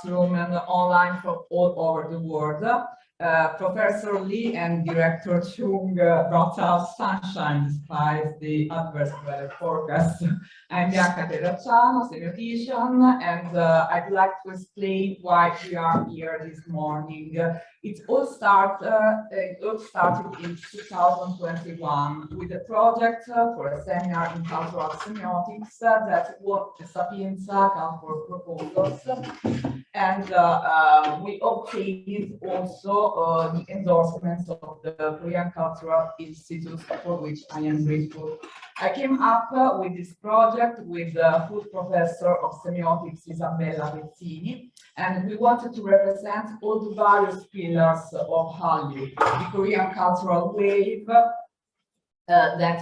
classroom and online from all over the world. Professor Lee and Director Jiyoung brought us sunshine despite the adverse weather forecast. I'm Bianca Terracciano, semiotician, and I'd like to explain why we are here this morning. It all started in 2021 with a project for a seminar in cultural semiotics that was the Sapienza for proposals. And we obtained also the endorsements of the Korean Cultural Institute, for which I am grateful. I came up with this project with the full professor of semiotics, Isabella Pezzini, and we wanted to represent all the various pillars of Hallyu, the Korean cultural wave, that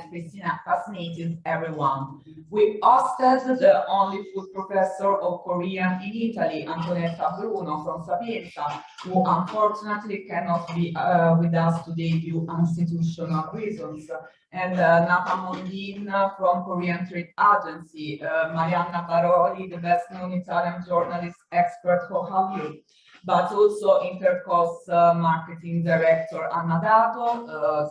fascinated everyone. We hosted the only full professor of Korean in Italy, Antonetta Bruno from Sapienza, who unfortunately cannot be with us today due to institutional reasons, and Nata Mondin from Korean Trade Agency, Marianna Baroli, the best-known Italian journalist expert for Hallyu, but also Intercos marketing director Anna Dato,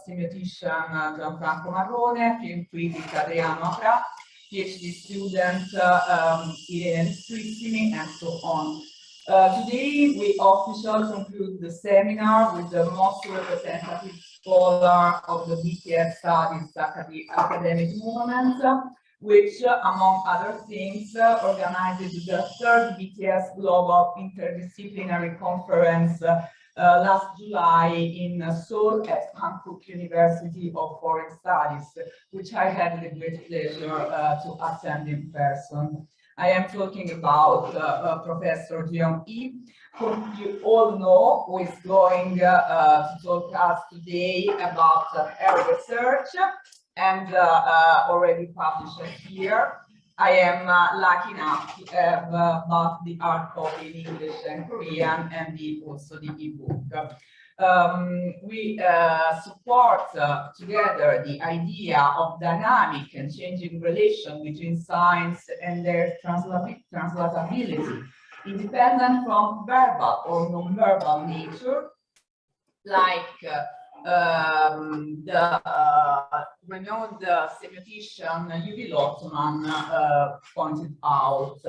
semiotician Gianfranco Marrone, film critic Adriano Apra, PhD student Irene Strissimi, and so on. Today we officially conclude the seminar with the most representative scholar of the BTS studies academic movement, which, among other things, organized the third BTS Global Interdisciplinary Conference last July in Seoul at Hankuk University of Foreign Studies, which I had the great pleasure to attend in person. I am talking about Professor Jiyoung, whom you all know, who is going to talk us today about her research and already published here. I am lucky enough to have both the hard copy in English and Korean and also the e-book. We support together the idea of dynamic and changing relation between science and their translatability, independent from verbal or non-verbal nature, like the renowned semiotician Uwe Lottman pointed out,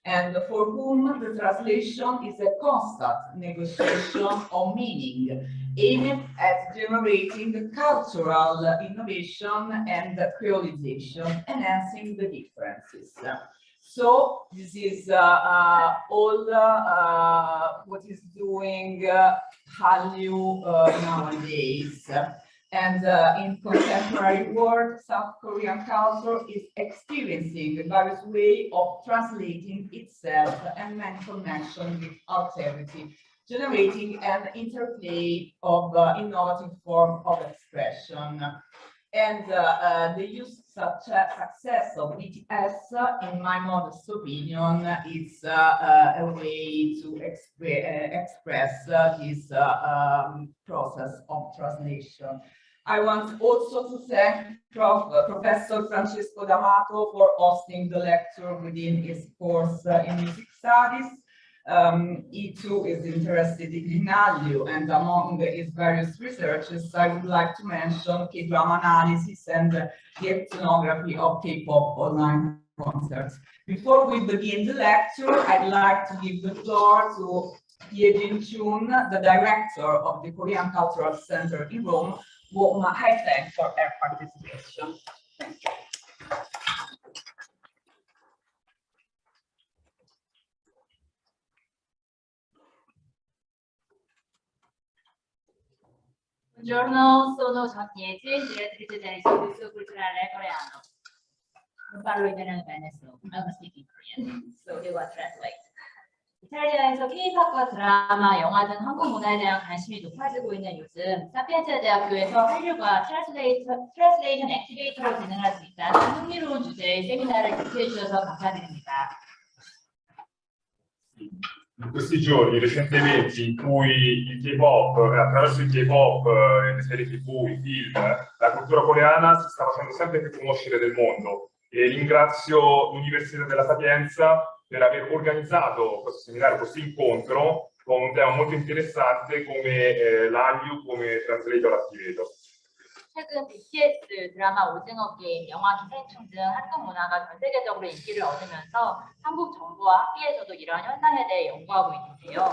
and for whom the translation is a constant negotiation of meaning, aimed at generating cultural innovation and creolization, enhancing the differences. So this is all what is doing Hallyu nowadays. And in contemporary world, South Korean culture is experiencing various ways of translating itself and making connection with alterity, generating an interplay of innovative form of expression. And the use success of BTS, in my modest opinion, is a way to express this process of translation. I want also to thank Professor Francesco D'Amato for hosting the lecture within his course in music studies. He too is interested in Hallyu, and among his various researches, I would like to mention K-drama analysis and the ethnography of K-pop online concerts. Before we begin the lecture, I'd like to give the floor to Jiyoung, the director of the Korean Cultural Center in Rome, whom I thank for her participation. Thank you. Buongiorno, sono Jiyoung, direttrice dell'Istituto Culturale Coreano. Non parlo italiano bene, so I'm speaking Korean, so it will translate. 이탈리아에서 K-팝과 드라마, 영화 등 한국 문화에 대한 관심이 높아지고 있는 요즘 사피엔자 대학교에서 한류가 트랜스레이션 액티베이터로 진행할 수 있다는 흥미로운 주제의 세미나를 기획해 주셔서 감사드립니다. In questi giorni, recenti eventi in cui il K-pop, attraverso il K-pop, le serie TV, i film, la cultura coreana si sta facendo sempre più conoscere del mondo. E ringrazio l'Università della Sapienza per aver organizzato questo seminario, questo incontro con un tema molto interessante come l'Hallyu come translator activator. 최근 BTS 드라마 오징어 게임, 영화 기생충 등 한국 문화가 전 세계적으로 인기를 얻으면서 한국 정부와 학계에서도 이러한 현상에 대해 연구하고 있는데요.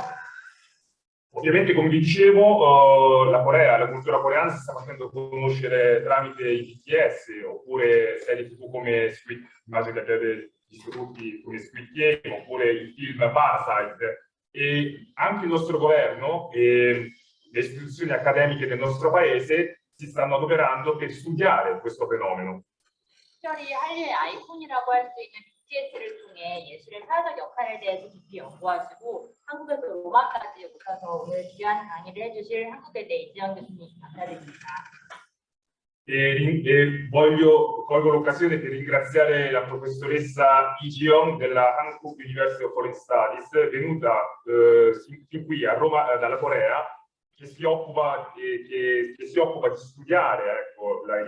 Ovviamente, come dicevo, la Corea, la cultura coreana si sta facendo conoscere tramite i BTS oppure serie TV come Squid, immagino che abbiate visto tutti come Squid Game, oppure il film Parasite, e anche il nostro governo e le istituzioni accademiche del nostro paese si stanno adoperando per studiare questo fenomeno. 특별히 한류의 아이콘이라고 할 수 있는 BTS를 통해 예술의 사회적 역할에 대해서 깊이 연구하시고 한국에서 로마까지 오셔서 오늘 귀한 강의를 해주실 한국외대 이지영 교수님 감사드립니다. Colgo l'occasione per ringraziare la professoressa Jiyoung della Hankuk University of Foreign Studies, venuta fin qui a Roma dalla Corea, che si occupa di studiare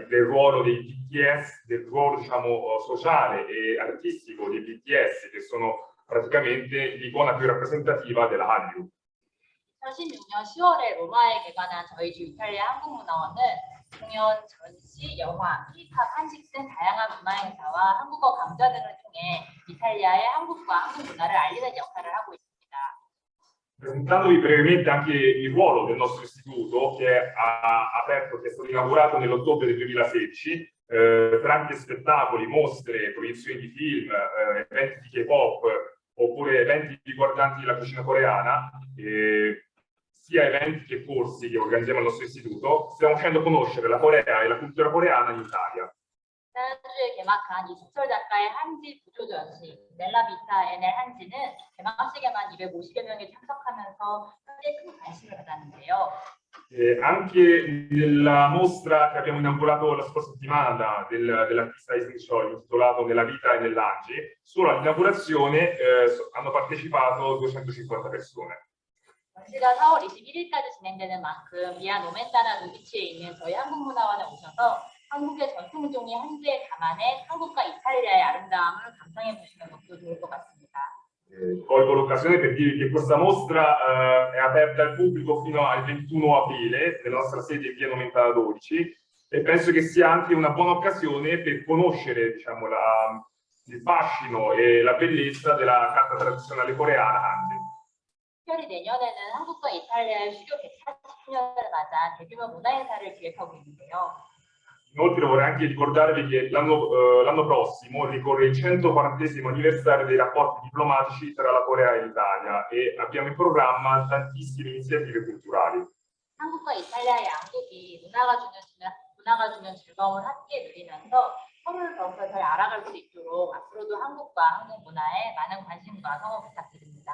il ruolo dei BTS, del ruolo diciamo sociale e artistico dei BTS, che sono praticamente l'icona più rappresentativa della Hallyu. 2016년 10월에 로마에 개관한 저희 주 이탈리아 한국문화원은 공연, 전시, 영화, 힙합, 한식 등 다양한 문화 행사와 한국어 강좌 등을 통해 이탈리아의 한국과 한국 문화를 알리는 역할을 하고 있습니다. Presentandovi brevemente anche il ruolo del nostro istituto, che è stato inaugurato nell'ottobre del 2016, tramite spettacoli, mostre, proiezioni di film, eventi di K-pop, oppure eventi riguardanti la cucina coreana, sia eventi che corsi che organizziamo al nostro istituto, stiamo facendo conoscere la Corea e la cultura coreana in Italia. 지난주에 개막한 이수철 작가의 한지 부조 전시 넬라비타 NL 한지는 개막식에만 250여 명이 참석하면서 현재 큰 관심을 받았는데요. Anche nella mostra che abbiamo inaugurato la scorsa settimana dell'artista Ising intitolato Nella vita e nell'Angi, solo all'inaugurazione hanno partecipato 250 persone. 전시가 4월 21일까지 진행되는 만큼 미안 오멘다나 루비치에 있는 저희 한국문화원에 오셔서 한국의 전통종이 한지에 담아낸 한국과 이탈리아의 아름다움을 감상해 보시는 것도 좋을 것 같습니다. Colgo l'occasione per dire che questa mostra è aperta al pubblico fino al 21 aprile nella nostra sede in via Nomentana 12 e penso che sia anche una buona occasione per conoscere diciamo, il fascino e la bellezza della carta tradizionale coreana Hanji. 특별히 내년에는 한국과 이탈리아의 수교 140주년을 맞아 대규모 문화행사를 기획하고 있는데요. Inoltre vorrei anche ricordarvi che l'anno prossimo ricorre il 140° anniversario dei rapporti diplomatici tra la Corea e l'Italia e abbiamo in programma tantissime iniziative culturali. 한국과 이탈리아의 양국이 문화가 주는 즐거움을 함께 누리면서 서로를 더욱더 잘 알아갈 수 있도록 앞으로도 한국과 한국 문화에 많은 관심과 성원 부탁드립니다.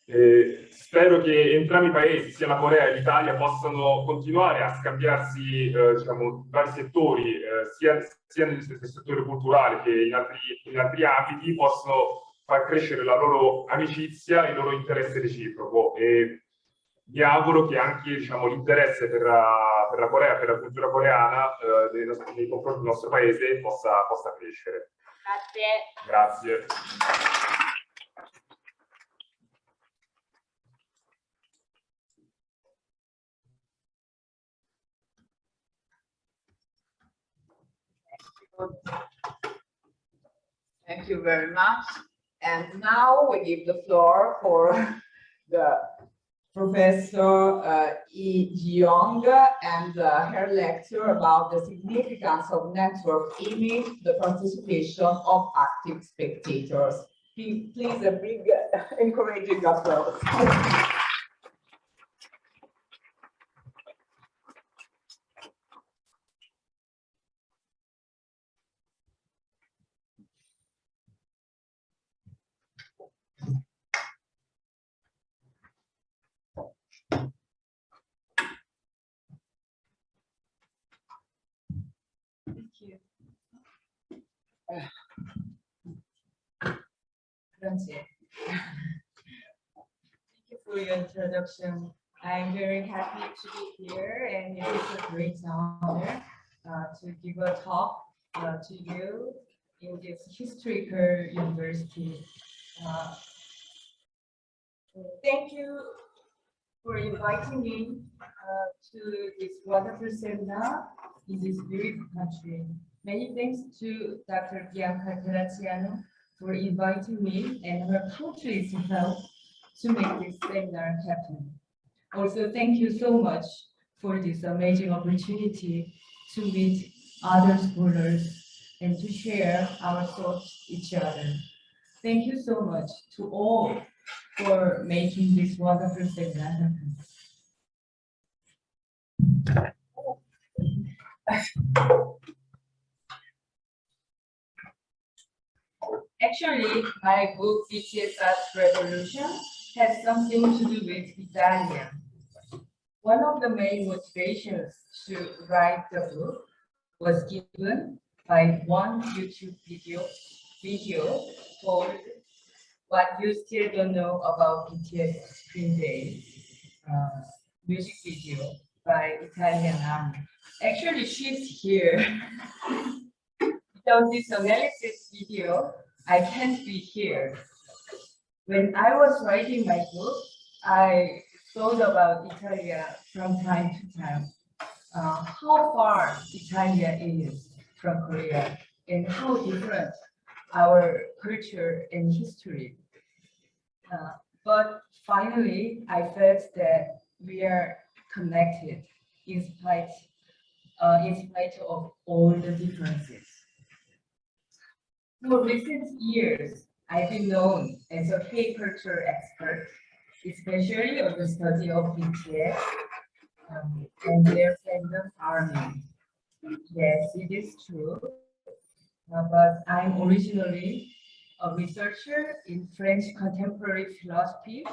Spero che entrambi i paesi, sia la Corea e l'Italia, possano continuare a scambiarsi diciamo, vari settori, sia nel settore culturale che in altri ambiti, possano far crescere la loro amicizia e il loro interesse reciproco. E mi auguro che anche diciamo, l'interesse per la Corea, per la cultura coreana nei confronti del nostro paese possa crescere. Grazie. Grazie. Thank you very much. And now we give the floor for the Professor Jiyoung and her lecture about the significance of network image, the participation of active spectators. Please a big encouraging applause. Thank you for your introduction. I'm very happy to be here, and it is a great honor to give a talk to you in this historical university. Thank you for inviting me to this wonderful seminar in this beautiful country. Many thanks to Dr. Jiyoung for inviting me and her country's help to make this seminar happen. Also, thank you so much for this amazing opportunity to meet other scholars and to share our thoughts with each other. Thank you so much to all for making this wonderful seminar happen. Actually, my book BTS Revolution has something to do with Italian. One of the main motivations to write the book was given by one YouTube video called "What You Still Don't Know About BTS Spring Day" music video by Italian Army. Actually, she's here. Without this analysis video, I can't be here. When I was writing my book, I thought about Italia from time to time. How far Italia is from Korea and how different our culture and history. But finally, I felt that we are connected in spite of all the differences. For recent years, I've been known as a K-culture expert, especially on the study of BTS and their fandom army. Yes, it is true, but I'm originally a researcher in French contemporary philosophy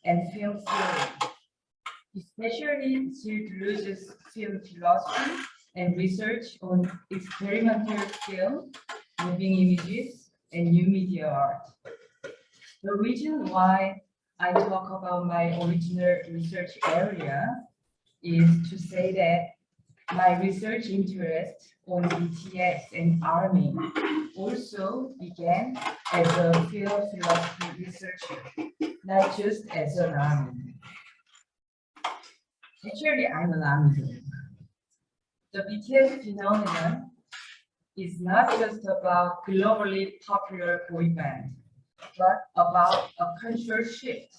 and film theory, especially Gilles Deleuze's film philosophy and research on experimental film, moving images, and new media art. The reason why I talk about my original research area is to say that my research interest on BTS and ARMY also began as a film philosophy researcher, not just as an ARMY. Actually, I'm an ARMY. The BTS phenomenon is not just about globally popular boy band, but about a cultural shift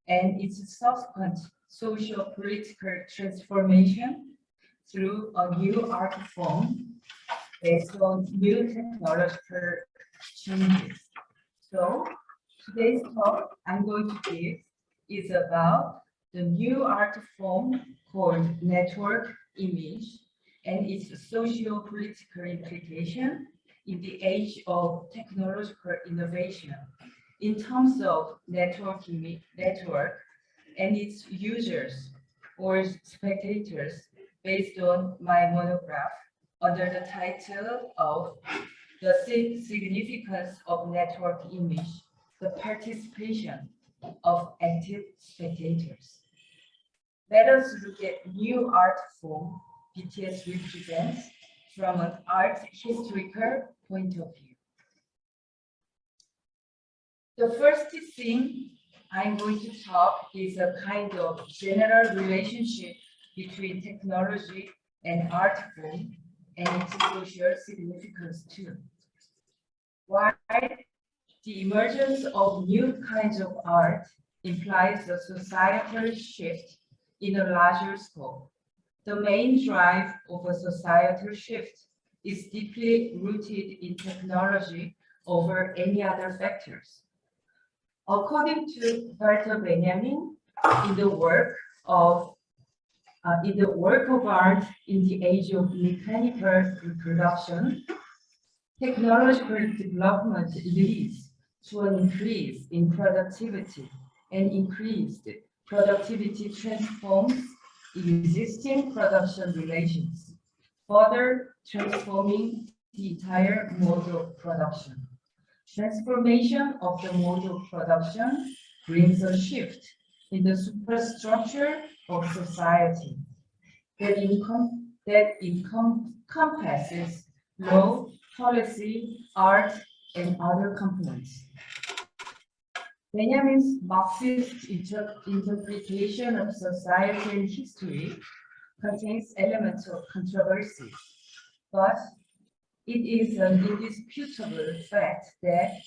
and its subsequent socio-political transformation through a new art form based on new technological changes. So today's talk I'm going to give is about the new art form called network image and its socio-political implication in the age of technological innovation in terms of network and its users or spectators, based on my monograph under the title of The Significance of Network Image, the Participation of Active Spectators. Let us look at new art form BTS represents from an art historical point of view. The first thing I'm going to talk is a kind of general relationship between technology and art form and its social significance too. While the emergence of new kinds of art implies a societal shift in a larger scope, the main drive of a societal shift is deeply rooted in technology over any other factors. According to Walter Benjamin, in the work of art in the age of mechanical reproduction, technological development leads to an increase in productivity, and increased productivity transforms existing production relations, further transforming the entire mode of production. Transformation of the mode of production brings a shift in the superstructure of society that encompasses law, policy, art, and other components. Benjamin's Marxist interpretation of society and history contains elements of controversy, but it is an indisputable fact that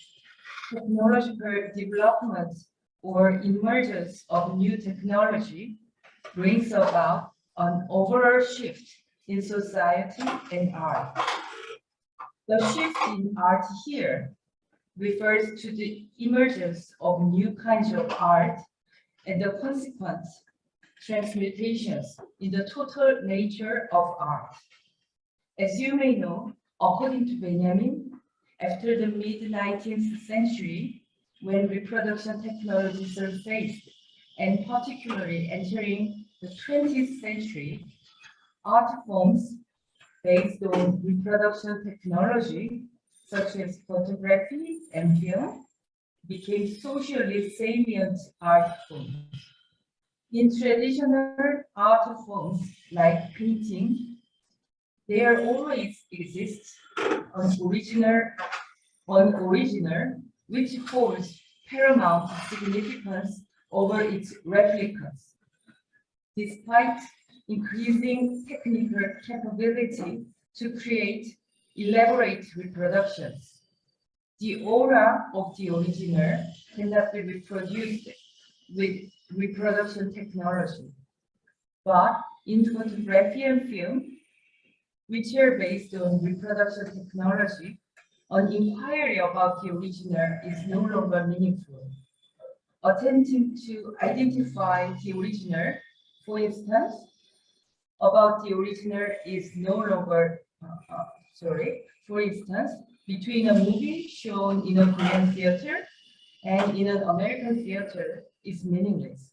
technological development or emergence of new technology brings about an overall shift in society and art. The shift in art here refers to the emergence of new kinds of art and the consequent transmutations in the total nature of art. As you may know, according to Benjamin, after the mid-19th century, when reproduction technology surfaced, and particularly entering the 20th century, art forms based on reproduction technology, such as photography and film, became socially salient art forms. In traditional art forms like painting, there always exists an original which holds paramount significance over its replicas. Despite increasing technical capability to create elaborate reproductions, the aura of the original cannot be reproduced with reproduction technology. But in photography and film, which are based on reproduction technology, an inquiry about the original is no longer meaningful. Attempting to identify the original, for instance, about the original is no longer, for instance, between a movie shown in a Korean theater and in an American theater is meaningless.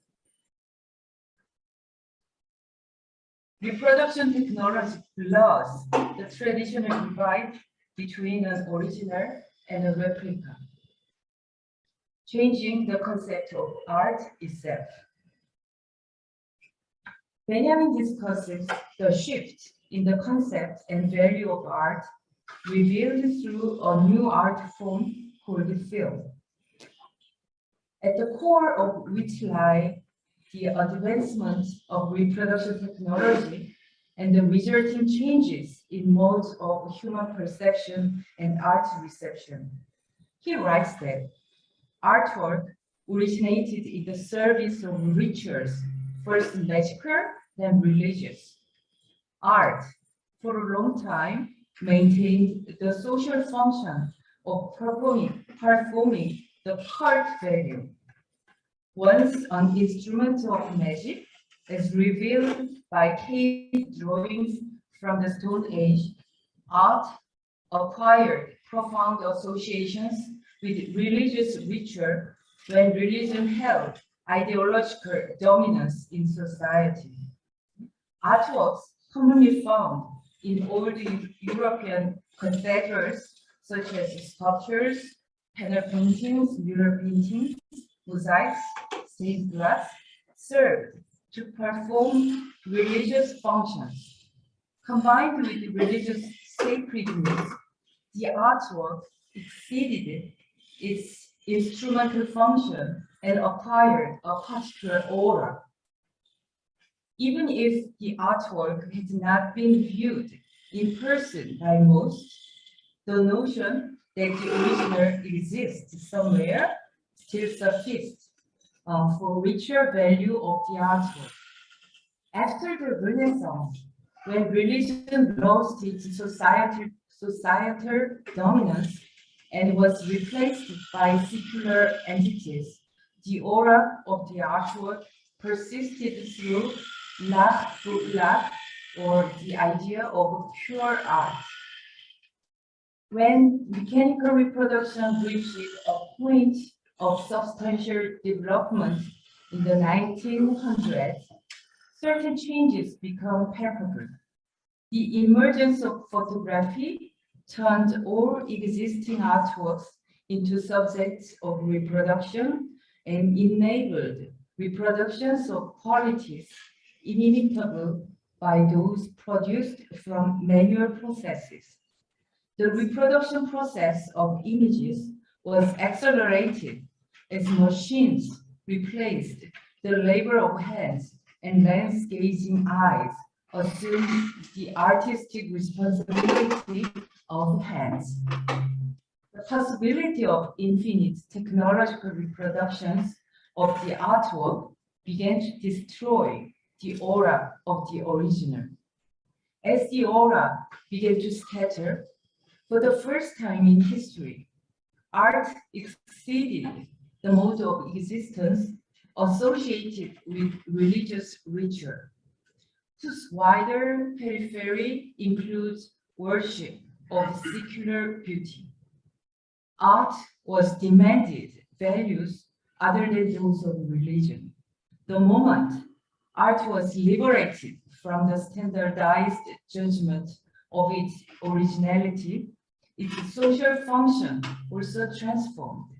Reproduction technology blurs the traditional divide between an original and a replica, changing the concept of art itself. Benjamin discusses the shift in the concept and value of art revealed through a new art form called film, at the core of which lie the advancement of reproduction technology and the resulting changes in modes of human perception and art reception. He writes that artwork originated in the service of rituals, first magical, then religious. Art, for a long time, maintained the social function of performing the cult value. Once an instrument of magic, as revealed by cave drawings from the Stone Age, art acquired profound associations with religious ritual when religion held ideological dominance in society. Artworks commonly found in old European cathedrals, such as sculptures, panel paintings, mural paintings, mosaics, stained glass, served to perform religious functions. Combined with religious sacredness, the artwork exceeded its instrumental function and acquired a particular aura. Even if the artwork had not been viewed in person by most, the notion that the original exists somewhere still sufficed for richer value of the artwork. After the Renaissance, when religion lost its societal dominance and was replaced by secular entities, the aura of the artwork persisted through l'art pour l'art, or the idea of pure art. When mechanical reproduction reached a point of substantial development in the 1900s, certain changes become palpable. The emergence of photography turned all existing artworks into subjects of reproduction and enabled reproductions of qualities inimitable by those produced from manual processes. The reproduction process of images was accelerated as machines replaced the labor of hands and lens-gazing eyes, assumed the artistic responsibility of hands. The possibility of infinite technological reproductions of the artwork began to destroy the aura of the original. As the aura began to scatter, for the first time in history, art exceeded the mode of existence associated with religious ritual, whose wider periphery includes worship of secular beauty. Art was demanded values other than those of religion. The moment art was liberated from the standardized judgment of its originality, its social function also transformed.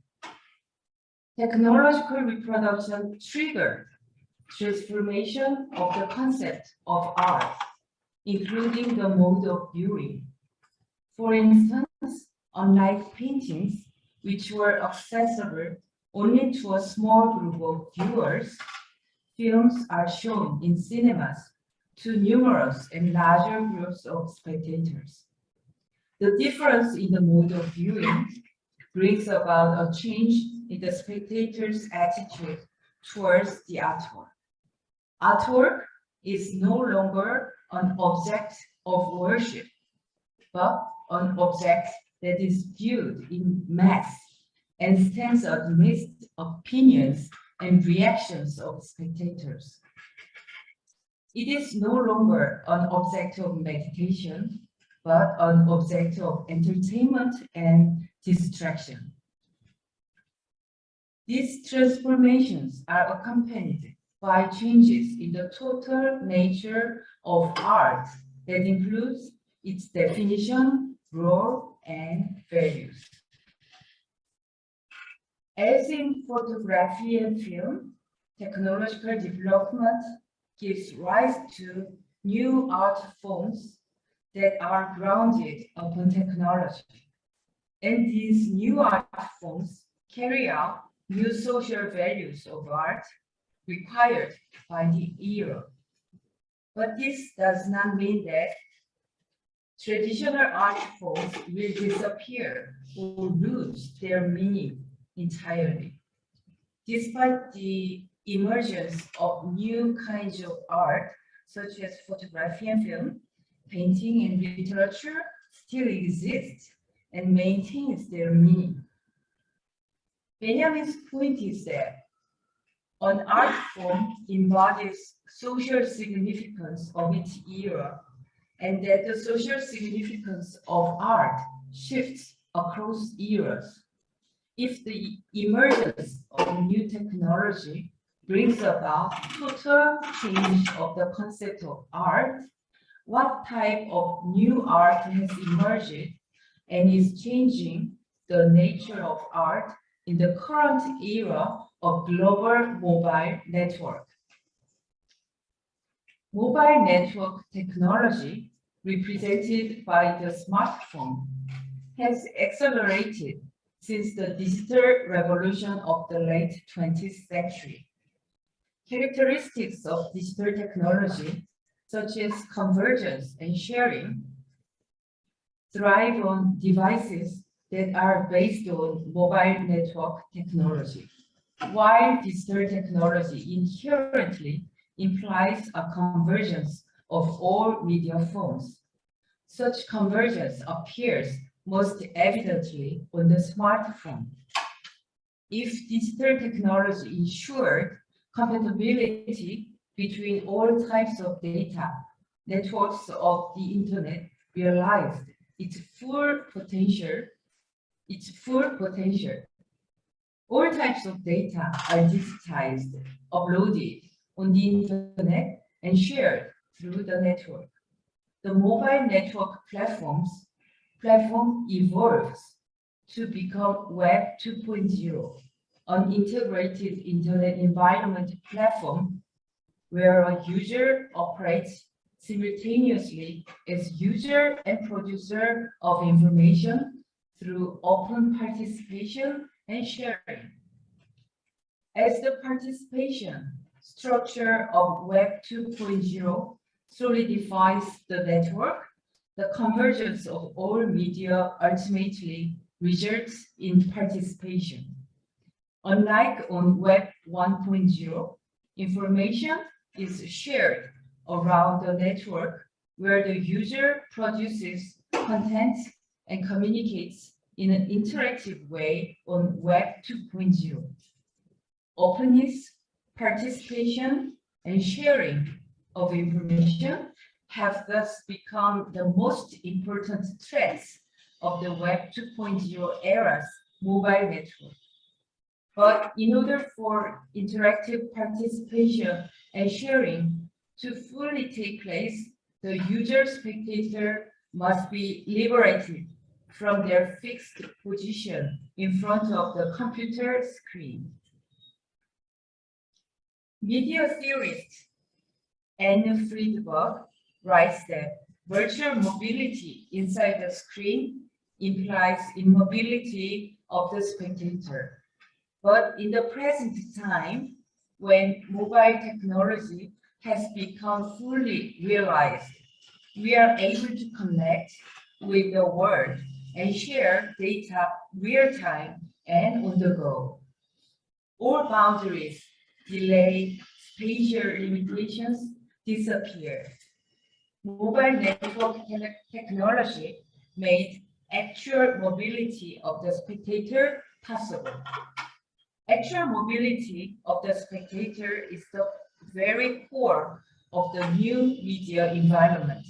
Technological reproduction triggered transformation of the concept of art, including the mode of viewing. For instance, unlike paintings, which were accessible only to a small group of viewers, films are shown in cinemas to numerous and larger groups of spectators. The difference in the mode of viewing brings about a change in the spectator's attitude towards the artwork. Artwork is no longer an object of worship, but an object that is viewed in mass and stands amidst opinions and reactions of spectators. It is no longer an object of meditation, but an object of entertainment and distraction. These transformations are accompanied by changes in the total nature of art that includes its definition, role, and values. As in photography and film, technological development gives rise to new art forms that are grounded upon technology. And these new art forms carry out new social values of art required by the era. But this does not mean that traditional art forms will disappear or lose their meaning entirely. Despite the emergence of new kinds of art, such as photography and film, painting and literature still exist and maintains their meaning. Benjamin's point is that an art form embodies social significance of its era, and that the social significance of art shifts across eras. If the emergence of new technology brings about total change of the concept of art, what type of new art has emerged and is changing the nature of art in the current era of global mobile network? Mobile network technology, represented by the smartphone, has accelerated since the digital revolution of the late 20th century. Characteristics of digital technology, such as convergence and sharing, thrive on devices that are based on mobile network technology, while digital technology inherently implies a convergence of all media forms. Such convergence appears most evidently on the smartphone. If digital technology ensured compatibility between all types of data, networks of the internet realized its full potential. All types of data are digitized, uploaded on the internet, and shared through the network. The mobile network platform evolves to become Web 2.0, an integrated internet environment platform where a user operates simultaneously as user and producer of information through open participation and sharing. As the participation structure of Web 2.0 solidifies the network, the convergence of all media ultimately results in participation. Unlike on Web 1.0, information is shared around the network where the user produces content and communicates in an interactive way on Web 2.0. Openness, participation, and sharing of information have thus become the most important threads of the Web 2.0 era's mobile network. But in order for interactive participation and sharing to fully take place, the user spectator must be liberated from their fixed position in front of the computer screen. Media theorist Anne Friedberg writes that virtual mobility inside the screen implies immobility of the spectator. But in the present time, when mobile technology has become fully realized, we are able to connect with the world and share data real-time and on the go. All boundaries, delay, spatial limitations disappear. Mobile network technology made actual mobility of the spectator possible. Actual mobility of the spectator is the very core of the new media environment.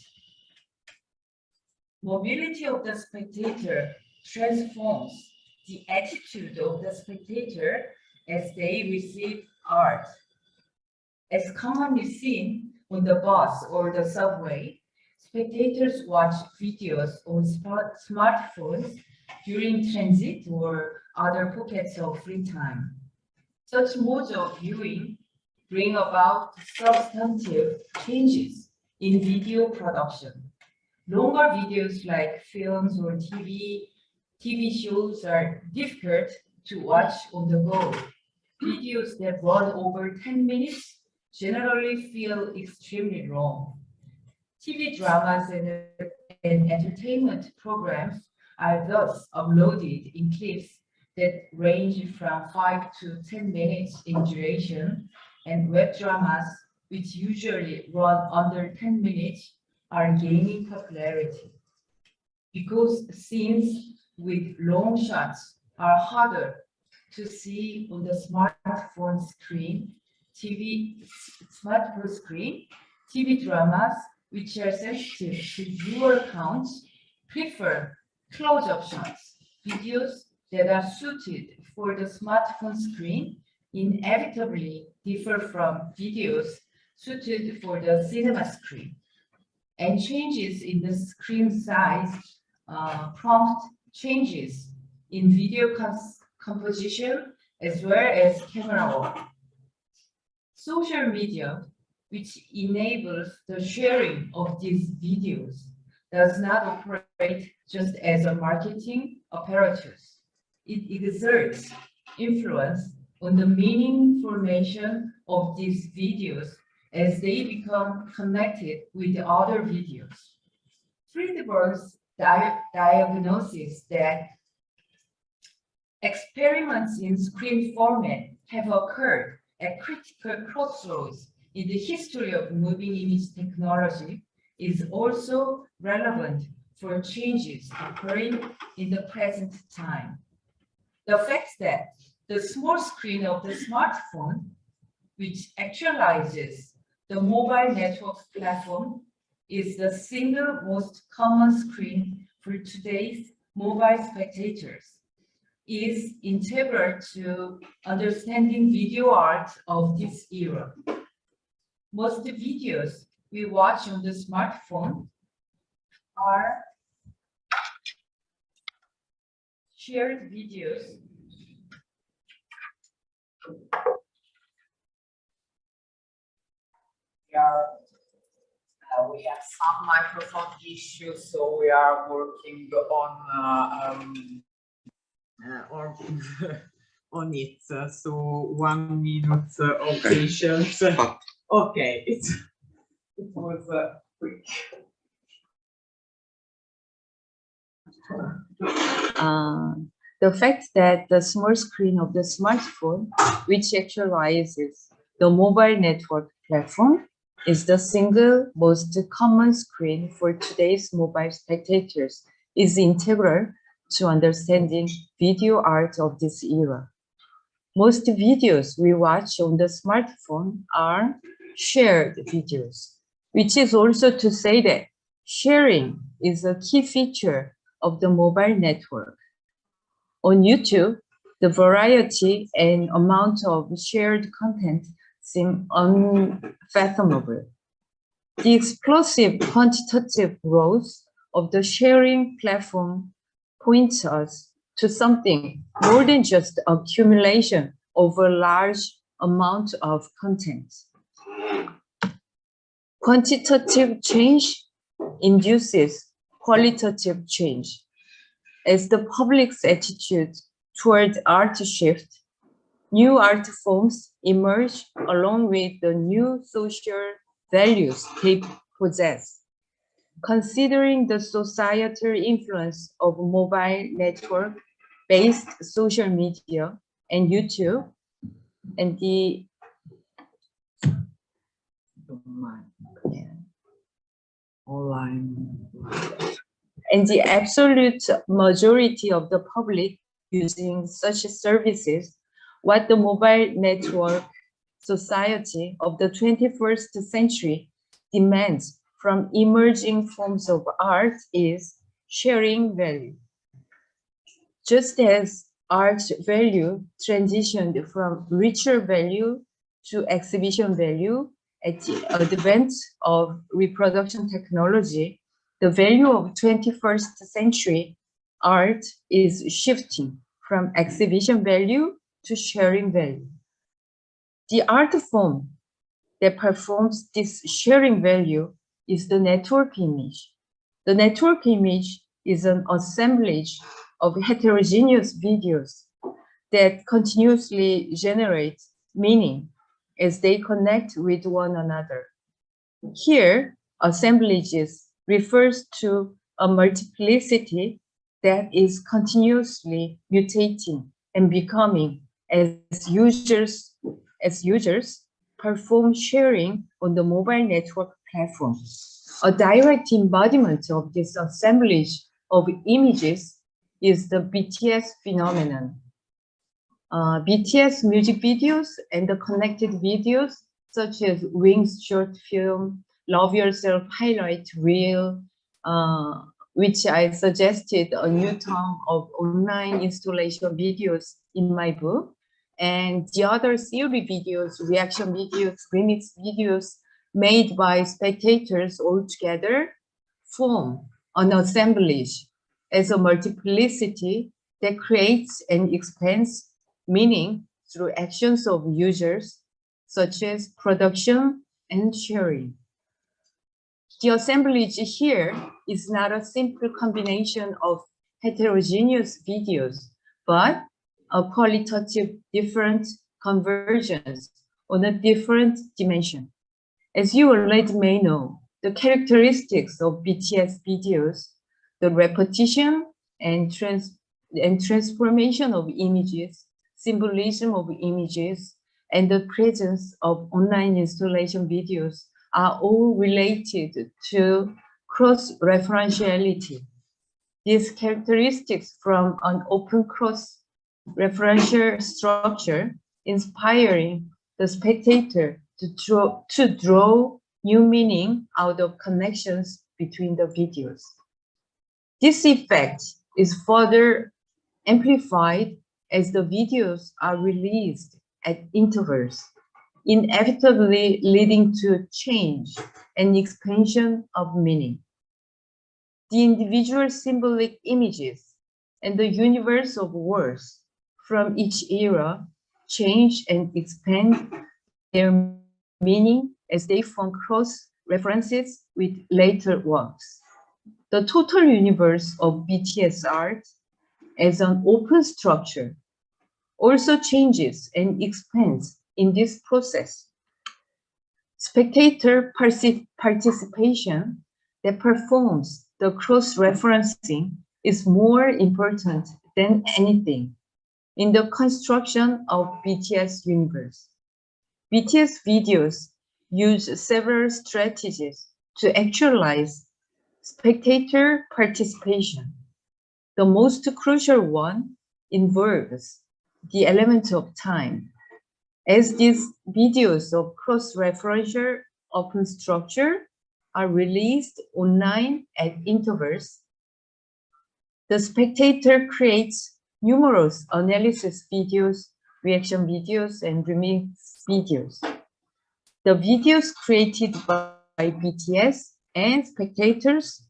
Mobility of the spectator transforms the attitude of the spectator as they receive art. As commonly seen on the bus or the subway, spectators watch videos on smartphones during transit or other pockets of free time. Such modes of viewing bring about substantive changes in video production. Longer videos like films or TV shows are difficult to watch on the go. Videos that run over 10 minutes generally feel extremely long. TV dramas and entertainment programs are thus uploaded in clips that range from 5 to 10 minutes in duration, and web dramas, which usually run under 10 minutes, are gaining popularity. Because scenes with long shots are harder to see on the smartphone screen, TV dramas, which are sensitive to viewer counts, prefer close-up shots. Videos that are suited for the smartphone screen inevitably differ from videos suited for the cinema screen. And changes in the screen size prompt changes in video composition as well as camera work. Social media, which enables the sharing of these videos, does not operate just as a marketing apparatus. It exerts influence on the meaning formation of these videos as they become connected with other videos. Friedberg's diagnosis that experiments in screen format have occurred at critical crossroads in the history of moving image technology is also relevant for changes occurring in the present time. The fact that the small screen of the smartphone, which actualizes the mobile network platform, is the single most common screen for today's mobile spectators, is integral to understanding video art of this era. Most videos we watch on the smartphone are shared videos we have some microphone issues, so we are working on on it. So 1 minute of patience. Okay, it was quick. The fact that the small screen of the smartphone, which actualizes the mobile network platform, is the single most common screen for today's mobile spectators, is integral to understanding video art of this era. Most videos we watch on the smartphone are shared videos, which is also to say that sharing is a key feature of the mobile network. On YouTube, the variety and amount of shared content seem unfathomable. The explosive quantitative growth of the sharing platform points us to something more than just accumulation of a large amount of content. Quantitative change induces qualitative change. As the public's attitude toward art shift, new art forms emerge along with the new social values they possess. Considering the societal influence of mobile network-based social media and YouTube, and the Online. and the absolute majority of the public using such services, what the mobile network society of the 21st century demands from emerging forms of art is sharing value. Just as art value transitioned from ritual value to exhibition value at the advent of reproduction technology, the value of 21st century art is shifting from exhibition value to sharing value. The art form that performs this sharing value is the network image. The network image is an assemblage of heterogeneous videos that continuously generate meaning as they connect with one another. Here, assemblages refers to a multiplicity that is continuously mutating and becoming as users perform sharing on the mobile network platform. A direct embodiment of this assemblage of images is the BTS phenomenon. BTS music videos and the connected videos, such as Wing's short film, Love Yourself highlight reel, which I suggested a new term of online installation videos in my book, and the other theory videos, reaction videos, remix videos made by spectators all together form an assemblage as a multiplicity that creates and expands meaning through actions of users, such as production and sharing. The assemblage here is not a simple combination of heterogeneous videos, but a qualitative different convergence on a different dimension. As you already may know, the characteristics of BTS videos, the repetition and transformation of images, symbolism of images, and the presence of online installation videos are all related to cross-referentiality. These characteristics from an open cross-referential structure inspiring the spectator to draw new meaning out of connections between the videos. This effect is further amplified as the videos are released at intervals, inevitably leading to change and expansion of meaning. The individual symbolic images and the universe of words from each era change and expand their meaning as they form cross-references with later works. The total universe of BTS art as an open structure also changes and expands in this process. Spectator participation that performs the cross-referencing is more important than anything in the construction of BTS universe. BTS videos use several strategies to actualize spectator participation. The most crucial one involves the element of time. As these videos of cross-referential open structure are released online at intervals, the spectator creates numerous analysis videos, reaction videos, and remix videos. The videos created by BTS and spectators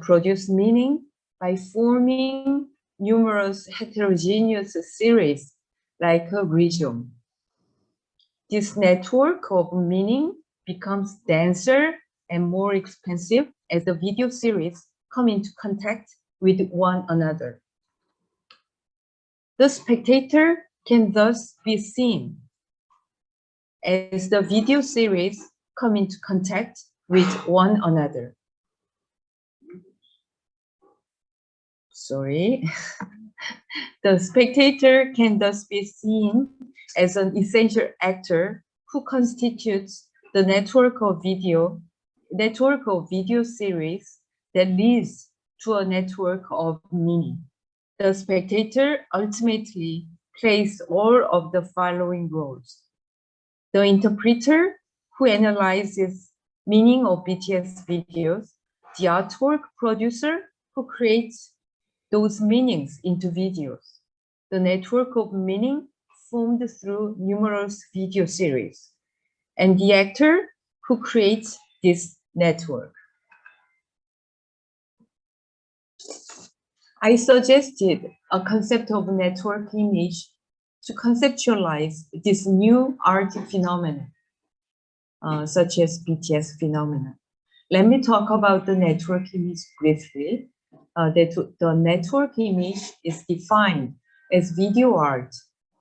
produce meaning by forming numerous heterogeneous series like a rhizome. This network of meaning becomes denser and more expansive as the video series come into contact with one another. The spectator can thus be seen as the video series come into contact with one another. Sorry. The spectator can thus be seen as an essential actor who constitutes the network of video series that leads to a network of meaning. The spectator ultimately plays all of the following roles: the interpreter, who analyzes meaning of BTS videos; the artwork producer, who creates those meanings into videos; the network of meaning formed through numerous video series; and the actor who creates this network. I suggested a concept of network image to conceptualize this new art phenomenon, such as BTS phenomenon. Let me talk about the network image briefly. The network image is defined as video art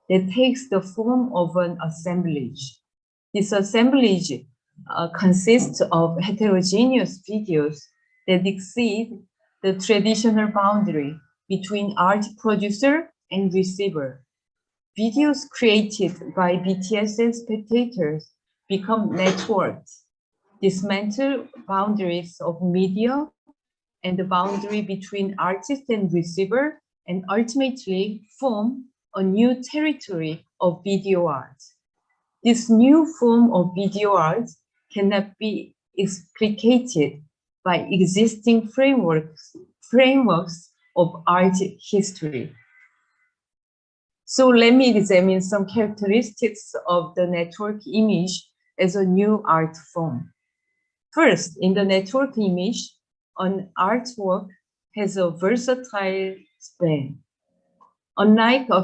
that takes the form of an assemblage. This assemblage consists of heterogeneous videos that exceed the traditional boundary between art producer and receiver. Videos created by BTS and spectators become networks, dismantle boundaries of media and the boundary between artist and receiver, and ultimately form a new territory of video art. This new form of video art cannot be explicated by existing frameworks of art history. So let me examine some characteristics of the network image as a new art form. First, in the network image, an artwork has a versatile span. Unlike a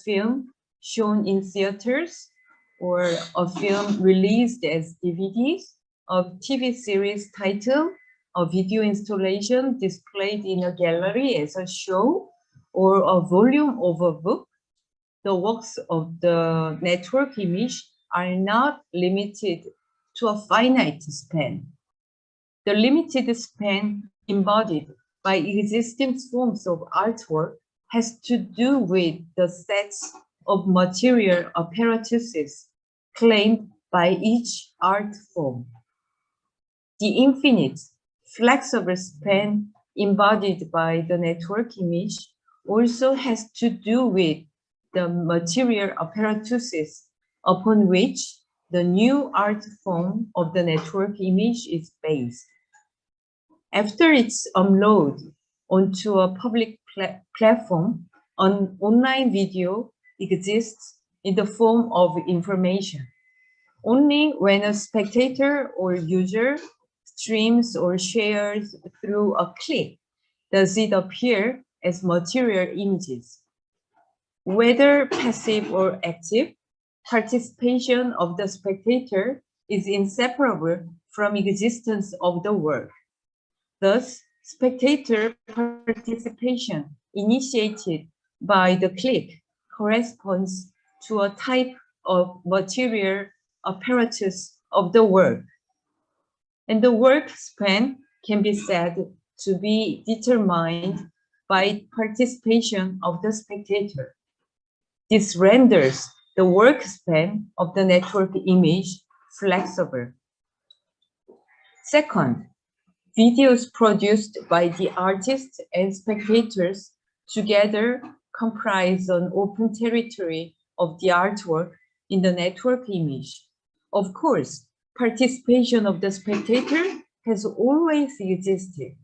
film shown in theaters or a film released as DVDs, a TV series title, a video installation displayed in a gallery as a show, or a volume of a book, the works of the network image are not limited to a finite span. The limited span embodied by existing forms of artwork has to do with the sets of material apparatuses claimed by each art form. The infinite, flexible span embodied by the network image also has to do with the material apparatuses upon which the new art form of the network image is based. After its upload onto a public platform, an online video exists in the form of information. Only when a spectator or user streams or shares through a click does it appear as material images. Whether passive or active, participation of the spectator is inseparable from existence of the work. Thus, spectator participation initiated by the click corresponds to a type of material apparatus of the work. And the work span can be said to be determined by participation of the spectator. This renders the work span of the network image flexible. Second, videos produced by the artists and spectators together comprise an open territory of the artwork in the network image. Of course, participation of the spectator has always existed,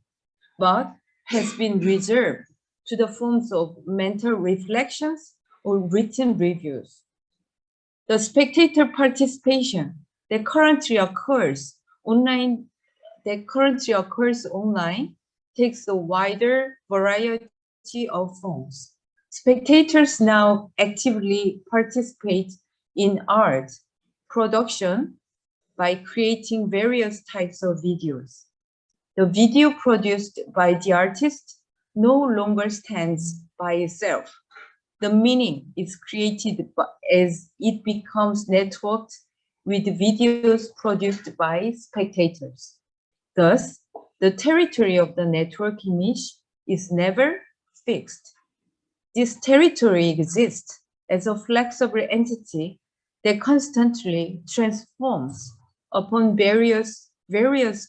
but has been reserved to the forms of mental reflections or written reviews. The spectator participation that currently occurs online takes a wider variety of forms. Spectators now actively participate in art production by creating various types of videos. The video produced by the artist no longer stands by itself. The meaning is created as it becomes networked with videos produced by spectators. Thus, the territory of the network image is never fixed. This territory exists as a flexible entity that constantly transforms upon various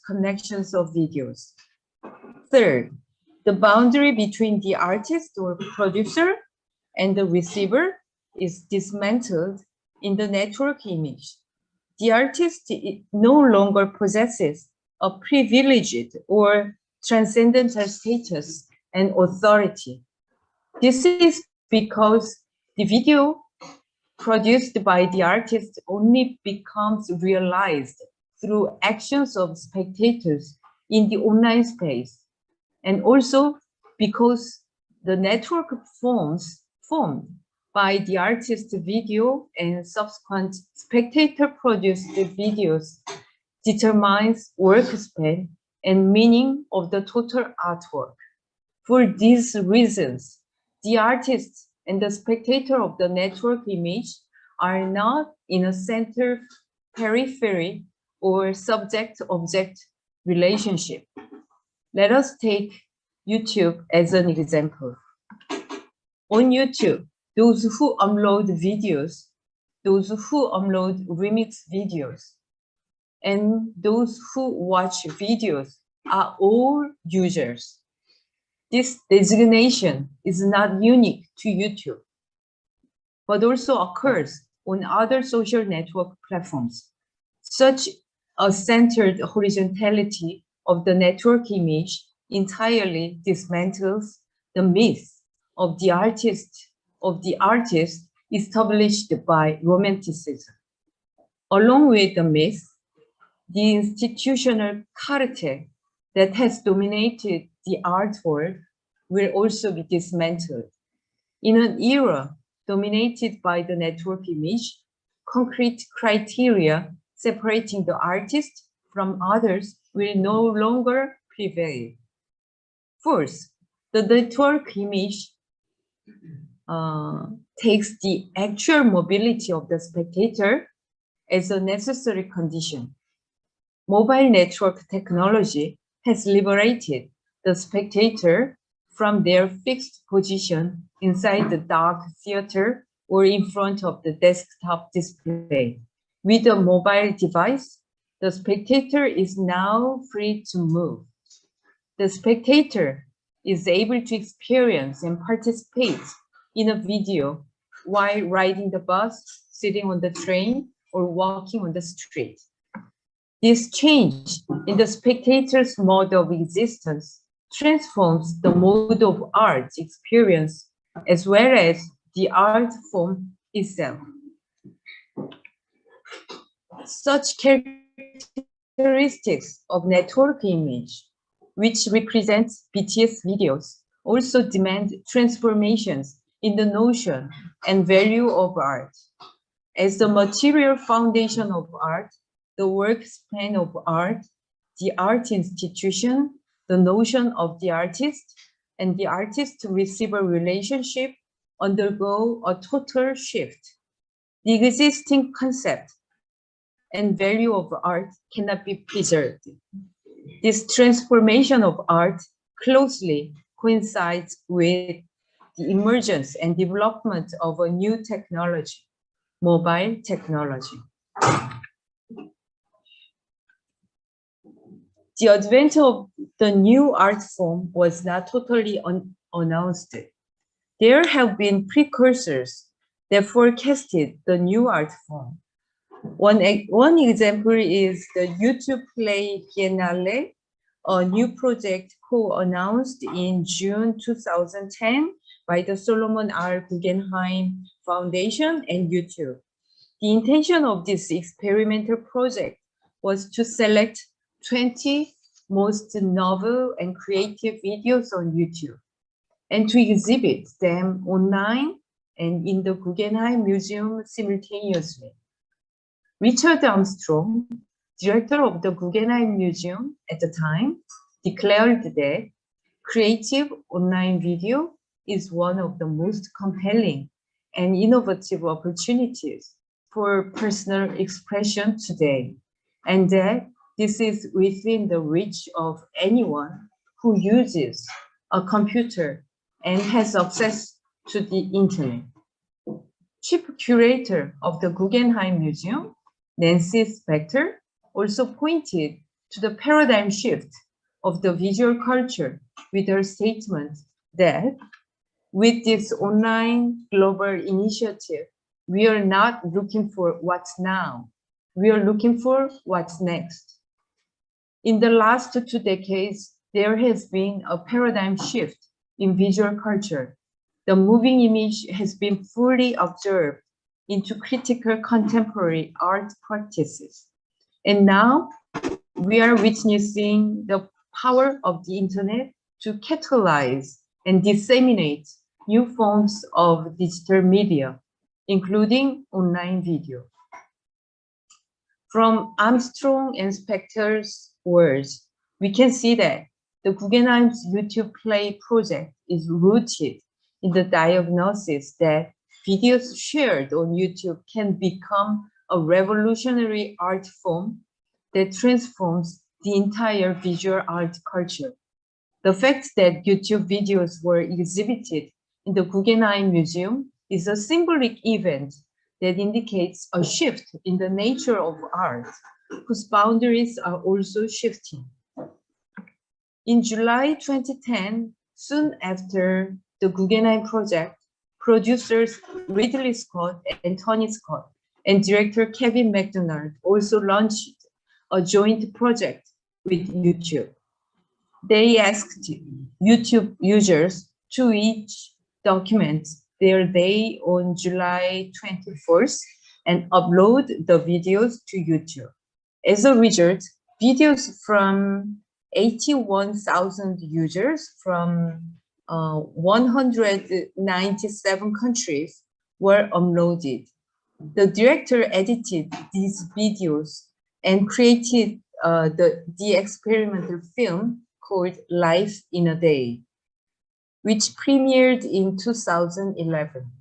connections of videos. Third, the boundary between the artist or producer and the receiver is dismantled in the network image. The artist no longer possesses a privileged or transcendental status and authority. This is because the video produced by the artist only becomes realized through actions of spectators in the online space, and also because the network formed by the artist's video and subsequent spectator-produced videos determines work span and meaning of the total artwork. For these reasons, the artist and the spectator of the network image are not in a center periphery or subject-object relationship. Let us take YouTube as an example. On YouTube, those who upload videos, those who upload remix videos, and those who watch videos are all users. This designation is not unique to YouTube, but also occurs on other social network platforms. Such a centered horizontality of the network image entirely dismantles the myth of the artist established by Romanticism. Along with the myth, the institutional cartel that has dominated the art world will also be dismantled. In an era dominated by the network image, concrete criteria separating the artist from others will no longer prevail. Fourth, the network image takes the actual mobility of the spectator as a necessary condition. Mobile network technology has liberated the spectator from their fixed position inside the dark theater or in front of the desktop display. With a mobile device, the spectator is now free to move. The spectator is able to experience and participate in a video while riding the bus, sitting on the train, or walking on the street. This change in the spectator's mode of existence transforms the mode of art experience as well as the art form itself. Such characteristics of network image, which represents BTS videos, also demand transformations in the notion and value of art. As the material foundation of art, the work span of art, the art institution, the notion of the artist, and the artist-receiver relationship undergo a total shift. The existing concept and value of art cannot be preserved. This transformation of art closely coincides with the emergence and development of a new technology, mobile technology. The advent of the new art form was not totally unannounced. There have been precursors that forecasted the new art form. One example is the YouTube Play Biennale, a new project co-announced in June 2010 by the Solomon R. Guggenheim Foundation and YouTube. The intention of this experimental project was to select 20 most novel and creative videos on YouTube and to exhibit them online and in the Guggenheim Museum simultaneously. Richard Armstrong, director of the Guggenheim Museum at the time, declared that creative online video is one of the most compelling and innovative opportunities for personal expression today, and that this is within the reach of anyone who uses a computer and has access to the internet. Chief curator of the Guggenheim Museum, Nancy Spector, also pointed to the paradigm shift of the visual culture with her statement that with this online global initiative, we are not looking for what's now, we are looking for what's next. In the last 2 decades, there has been a paradigm shift in visual culture. The moving image has been fully absorbed into critical contemporary art practices. And now we are witnessing the power of the internet to catalyze and disseminate new forms of digital media, including online video. From Armstrong and Spector's words, we can see that the Guggenheim's YouTube Play project is rooted in the diagnosis that videos shared on YouTube can become a revolutionary art form that transforms the entire visual art culture. The fact that YouTube videos were exhibited in the Guggenheim Museum is a symbolic event that indicates a shift in the nature of art, whose boundaries are also shifting. In July 2010, soon after the Guggenheim project, producers Ridley Scott and Tony Scott and director Kevin McDonald also launched a joint project with YouTube. They asked YouTube users to each document their day on July 21st and upload the videos to YouTube. As a result, videos from 81,000 users from 197 countries were uploaded. The director edited these videos and created the experimental film called Life in a Day, which premiered in 2011.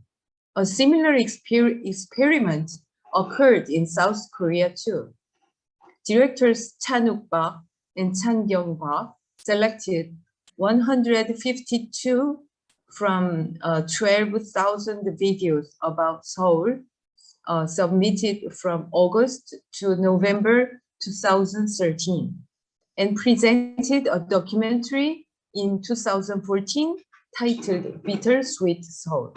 A similar experiment occurred in South Korea too. Directors Chan-wook Park and Chan Kyung-park selected 152 from 12,000 videos about Seoul submitted from August to November 2013 and presented a documentary in 2014 titled Bittersweet Seoul.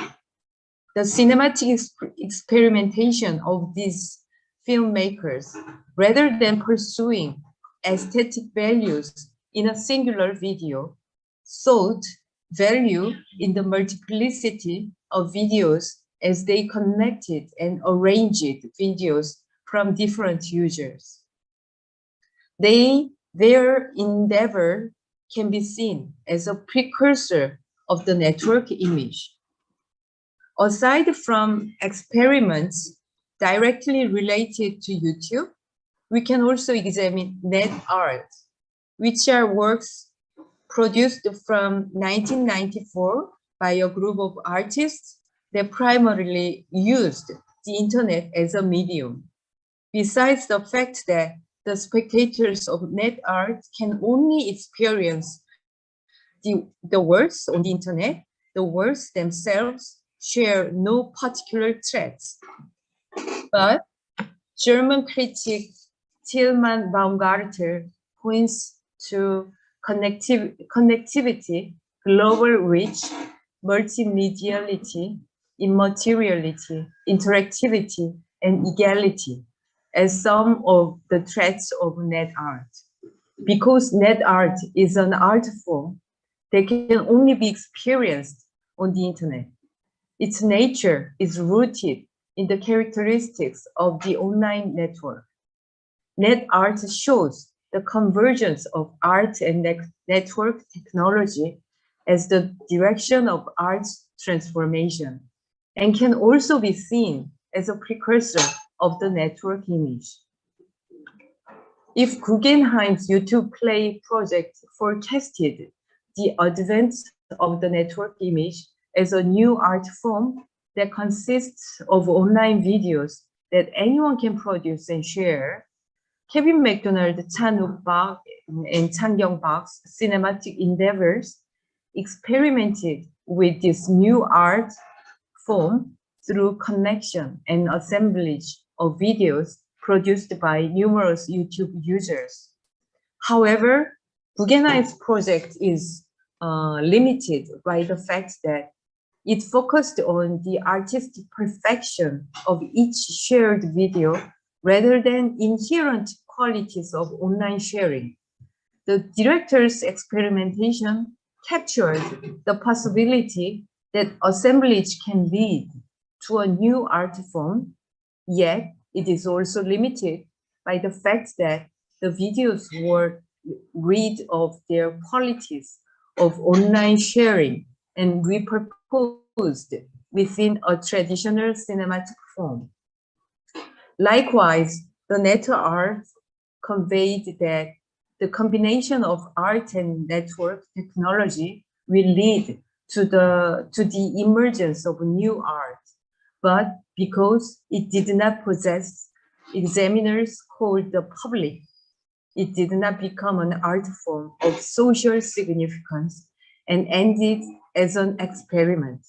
The cinematic experimentation of these filmmakers, rather than pursuing aesthetic values in a singular video, sought value in the multiplicity of videos as they connected and arranged videos from different users. Their endeavor can be seen as a precursor of the network image. Aside from experiments directly related to YouTube, we can also examine net art, which are works produced from 1994 by a group of artists that primarily used the internet as a medium. Besides the fact that the spectators of net art can only experience the works on the internet, the works themselves share no particular threats. But German critic Tilman Baumgartner points to connectivity, global reach, multimediality, immateriality, interactivity, and equality as some of the threats of net art. Because net art is an art form that can only be experienced on the internet. Its nature is rooted in the characteristics of the online network. Net art shows the convergence of art and network technology as the direction of art's transformation, and can also be seen as a precursor of the network image. If Guggenheim's YouTube Play project forecasted the advent of the network image as a new art form that consists of online videos that anyone can produce and share, Kevin McDonald, Chan-wook Park, and Chang-young Park's cinematic endeavors experimented with this new art form through connection and assemblage of videos produced by numerous YouTube users. However, Guggenheim's project is limited by the fact that it focused on the artistic perfection of each shared video rather than inherent qualities of online sharing. The director's experimentation captured the possibility that assemblage can lead to a new art form, yet it is also limited by the fact that the videos were rid of their qualities of online sharing and repurposed within a traditional cinematic form. Likewise, the net art conveyed that the combination of art and network technology will lead to the emergence of new art, but because it did not possess examiners called the public, it did not become an art form of social significance and ended as an experiment.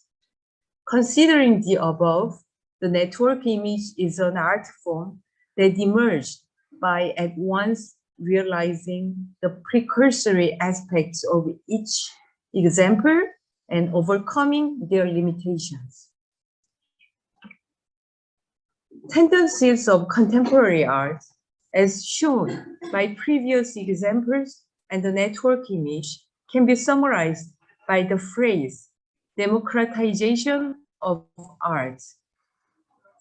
Considering the above, the network image is an art form that emerged by at once realizing the precursory aspects of each example and overcoming their limitations. Tendencies of contemporary art, as shown by previous examples and the network image, can be summarized by the phrase democratization of art.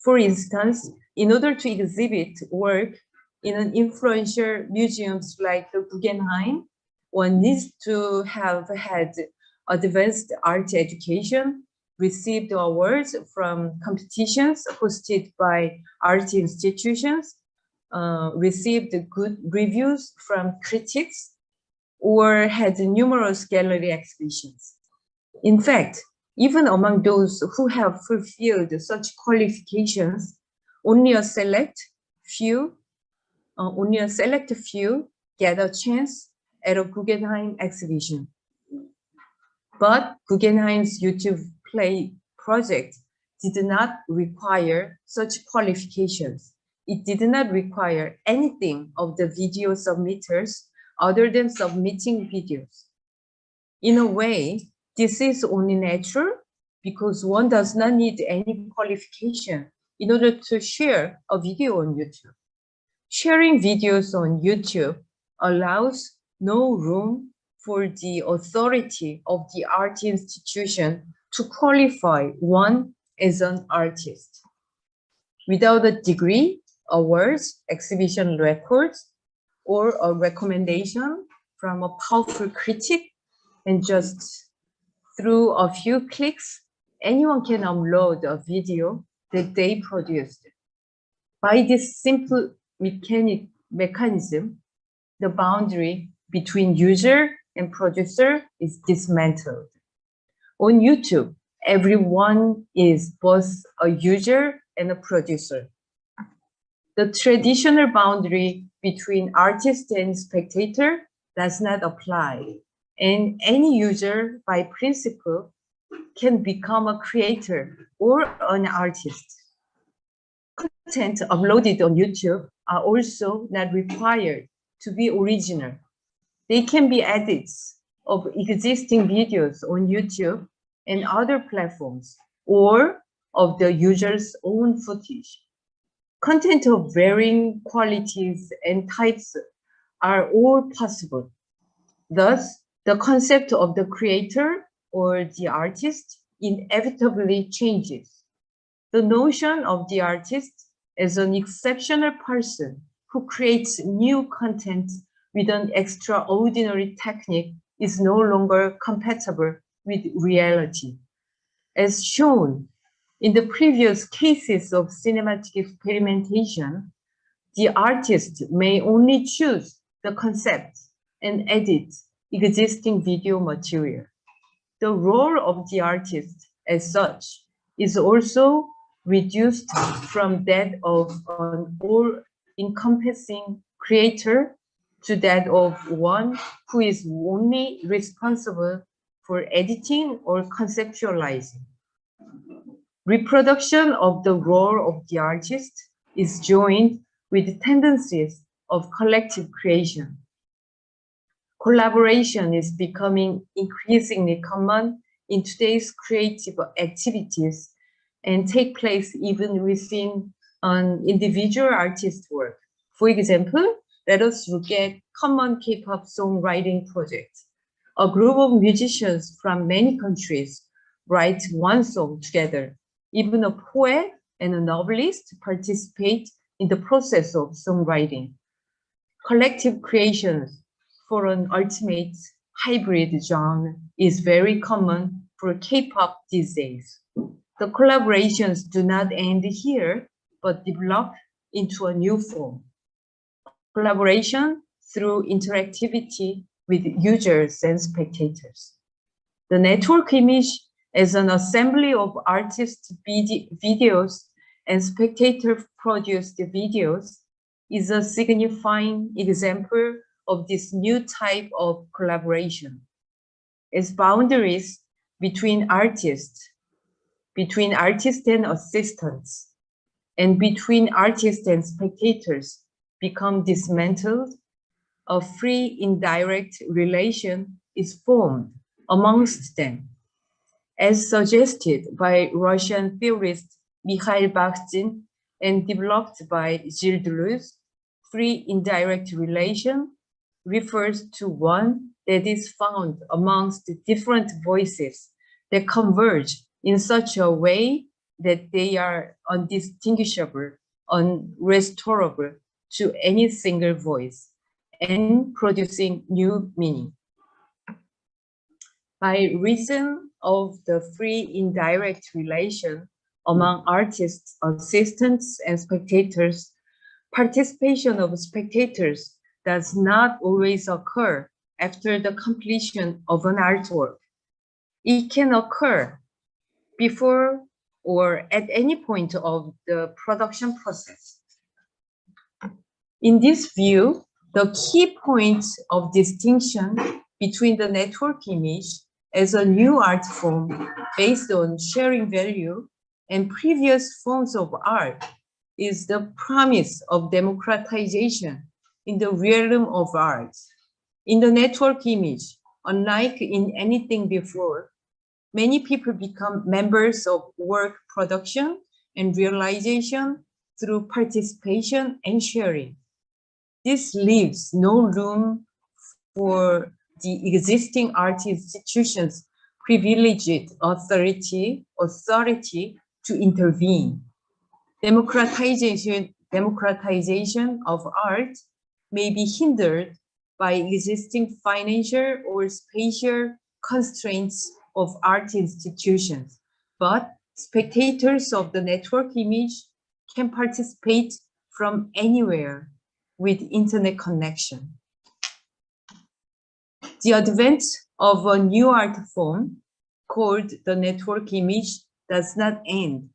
For instance, in order to exhibit work in an influential museums like the Guggenheim, one needs to have had advanced art education, received awards from competitions hosted by art institutions, received good reviews from critics, or had numerous gallery exhibitions. In fact, even among those who have fulfilled such qualifications, only a select few get a chance at a Guggenheim exhibition. But Guggenheim's YouTube Play project did not require such qualifications. It did not require anything of the video submitters other than submitting videos. In a way, this is only natural because one does not need any qualification in order to share a video on YouTube. Sharing videos on YouTube allows no room for the authority of the art institution to qualify one as an artist. Without a degree, awards, exhibition records, or a recommendation from a powerful critic, and just through a few clicks, anyone can upload a video that they produced. By this simple mechanism, the boundary between user and producer is dismantled. On YouTube, everyone is both a user and a producer. The traditional boundary between artist and spectator does not apply, and any user, by principle, can become a creator or an artist. Content uploaded on YouTube are also not required to be original. They can be edits of existing videos on YouTube and other platforms, or of the user's own footage. Content of varying qualities and types are all possible. Thus, the concept of the creator or the artist inevitably changes. The notion of the artist as an exceptional person who creates new content with an extraordinary technique is no longer compatible with reality. As shown in the previous cases of cinematic experimentation, the artist may only choose the concept and edit existing video material. The role of the artist as such is also reduced from that of an all-encompassing creator to that of one who is only responsible for editing or conceptualizing. Reproduction of the role of the artist is joined with tendencies of collective creation. Collaboration is becoming increasingly common in today's creative activities and take place even within an individual artist's work. For example, let us look at common K-pop songwriting project. A group of musicians from many countries write one song together. Even a poet and a novelist participate in the process of songwriting. Collective creations for an ultimate hybrid genre is very common for K-pop these days. The collaborations do not end here, but develop into a new form. Collaboration through interactivity with users and spectators. The network image as an assembly of artist videos and spectator-produced videos is a signifying example of this new type of collaboration. As boundaries between artists and assistants, and between artists and spectators become dismantled, a free indirect relation is formed amongst them. As suggested by Russian theorist Mikhail Bakhtin and developed by Gilles Deleuze, free indirect relation refers to one that is found amongst different voices that converge in such a way that they are undistinguishable, unrestorable to any single voice, and producing new meaning. By reason of the free indirect relation among artists, assistants, and spectators, participation of spectators does not always occur after the completion of an artwork. It can occur before or at any point of the production process. In this view, the key point of distinction between the network image as a new art form based on sharing value and previous forms of art is the promise of democratization in the realm of art. In the network image, unlike in anything before, many people become members of work production and realization through participation and sharing. This leaves no room for the existing art institutions' privileged authority to intervene. Democratization of art may be hindered by existing financial or spatial constraints of art institutions, but spectators of the network image can participate from anywhere with internet connection. The advent of a new art form called the network image does not end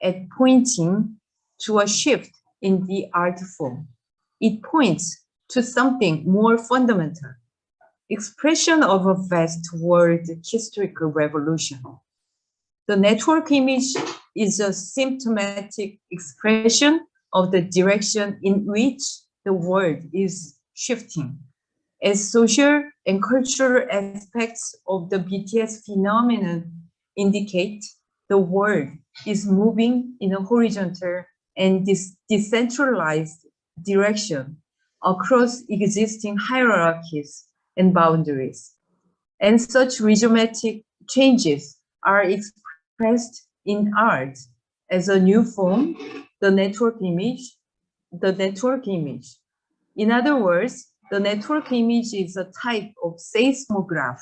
at pointing to a shift in the art form. It points to something more fundamental, expression of a vast world historical revolution. The network image is a symptomatic expression of the direction in which the world is shifting. As social and cultural aspects of the BTS phenomenon indicate, the world is moving in a horizontal and decentralized direction across existing hierarchies and boundaries. And such rhizomatic changes are expressed in art as a new form, the network image. In other words, the network image is a type of seismograph.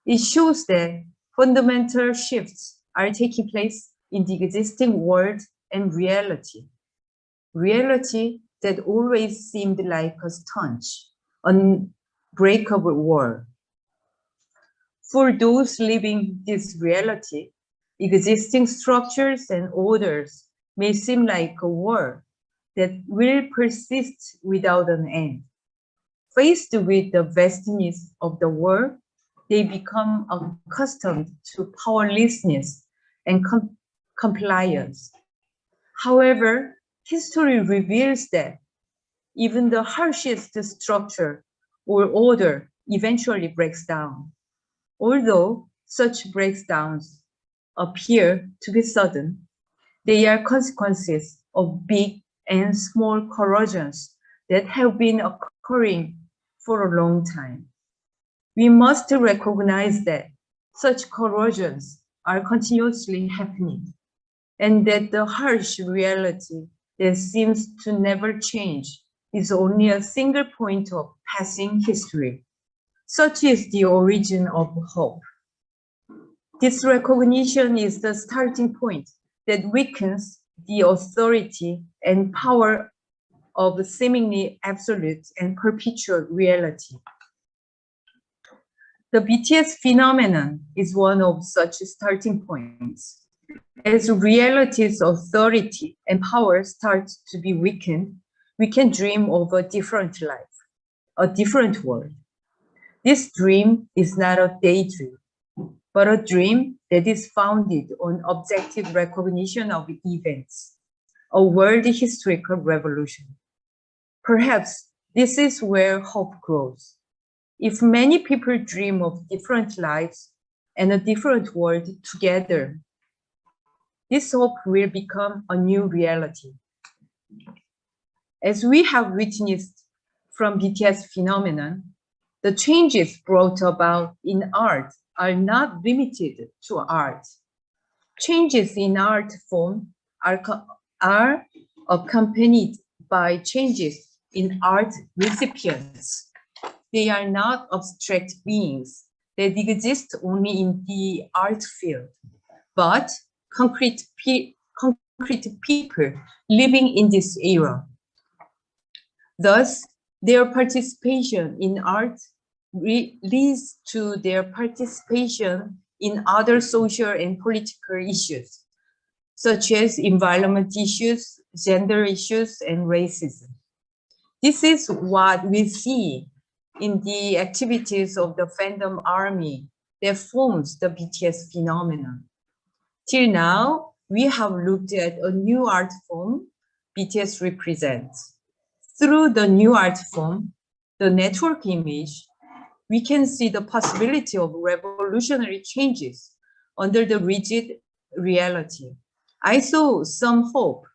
It shows that fundamental shifts are taking place in the existing world and reality. Reality that always seemed like a staunch, unbreakable wall. For those living this reality, existing structures and orders may seem like a wall that will persist without an end. Faced with the vastness of the world, they become accustomed to powerlessness and compliance. However, history reveals that even the harshest structure or order eventually breaks down. Although such breakdowns appear to be sudden, they are consequences of big and small corrosions that have been occurring for a long time. We must recognize that such corrosions are continuously happening, and that the harsh reality that seems to never change is only a single point of passing history. Such is the origin of hope. This recognition is the starting point that weakens the authority and power of seemingly absolute and perpetual reality. The BTS phenomenon is one of such starting points. As reality's authority and power start to be weakened, we can dream of a different life, a different world. This dream is not a daydream, but a dream that is founded on objective recognition of events, a world historical revolution. Perhaps this is where hope grows. If many people dream of different lives and a different world together, this hope will become a new reality. As we have witnessed from BTS phenomenon, the changes brought about in art are not limited to art. Changes in art form are accompanied by changes in art recipients. They are not abstract beings that exist only in the art field, but concrete people living in this era. Thus, their participation in art leads to their participation in other social and political issues, such as environment issues, gender issues, and racism. This is what we see in the activities of the fandom army that forms the BTS phenomenon. Till now, we have looked at a new art form BTS represents. Through the new art form, the network image, we can see the possibility of revolutionary changes under the rigid reality. I saw some hope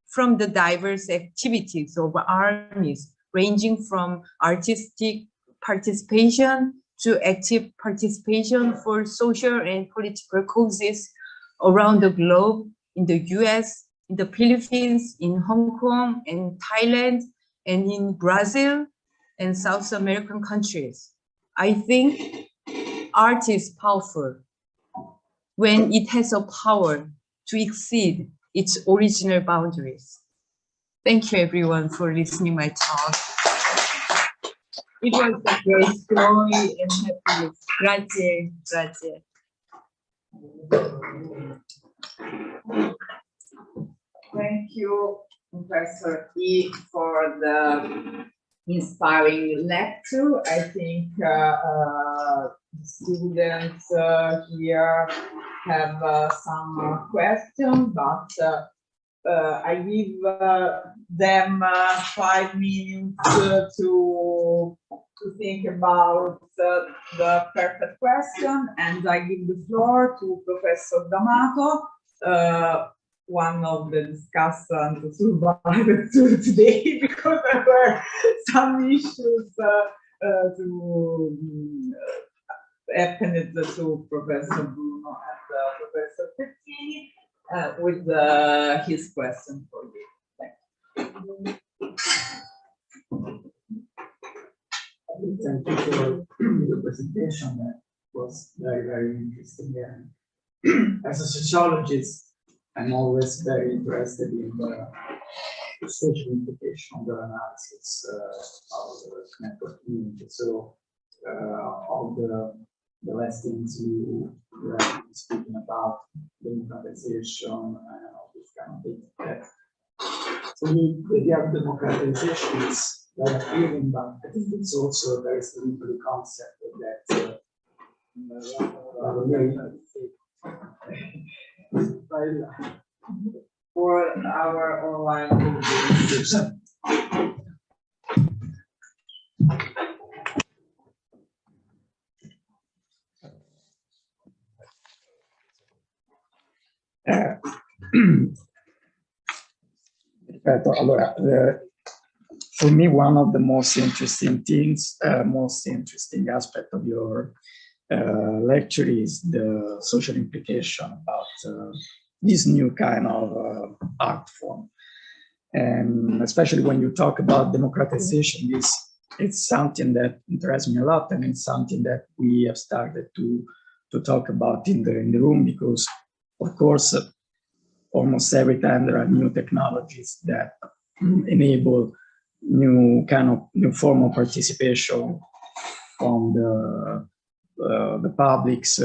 from the diverse activities of armies, ranging from artistic participation to active participation for social and political causes around the globe, in the US, in the Philippines, in Hong Kong, and Thailand, and in Brazil and South American countries. I think art is powerful when it has a power to exceed its original boundaries. Thank you everyone for listening my talk. It was a great joy and happiness. Grazie, grazie. Thank you, Professor E, for the inspiring lecture. I think students here have some questions, but I give them 5 minutes to think about the perfect question, and I give the floor to Professor D'Amato, one of the discussants who survived today because there were some issues to happened to Professor Bruno and Professor Pettini with his question for you. Thank you. Thank you for the presentation. That was very, very interesting. And as a sociologist, I'm always very interested in the social implication of the analysis of the network community. So all the last things you were speaking about, democratization and all this kind of thing. For me, the idea of democratization is very appealing, but I think it's also a very slippery concept that For our online audience. Allora, for me, one of the most interesting things, most interesting aspect of your lecture is the social implication about this new kind of art form. And especially when you talk about democratization, it's something that interests me a lot, and it's something that we have started to talk about in the room, because, of course, almost every time there are new technologies that enable new form of participation from the publics,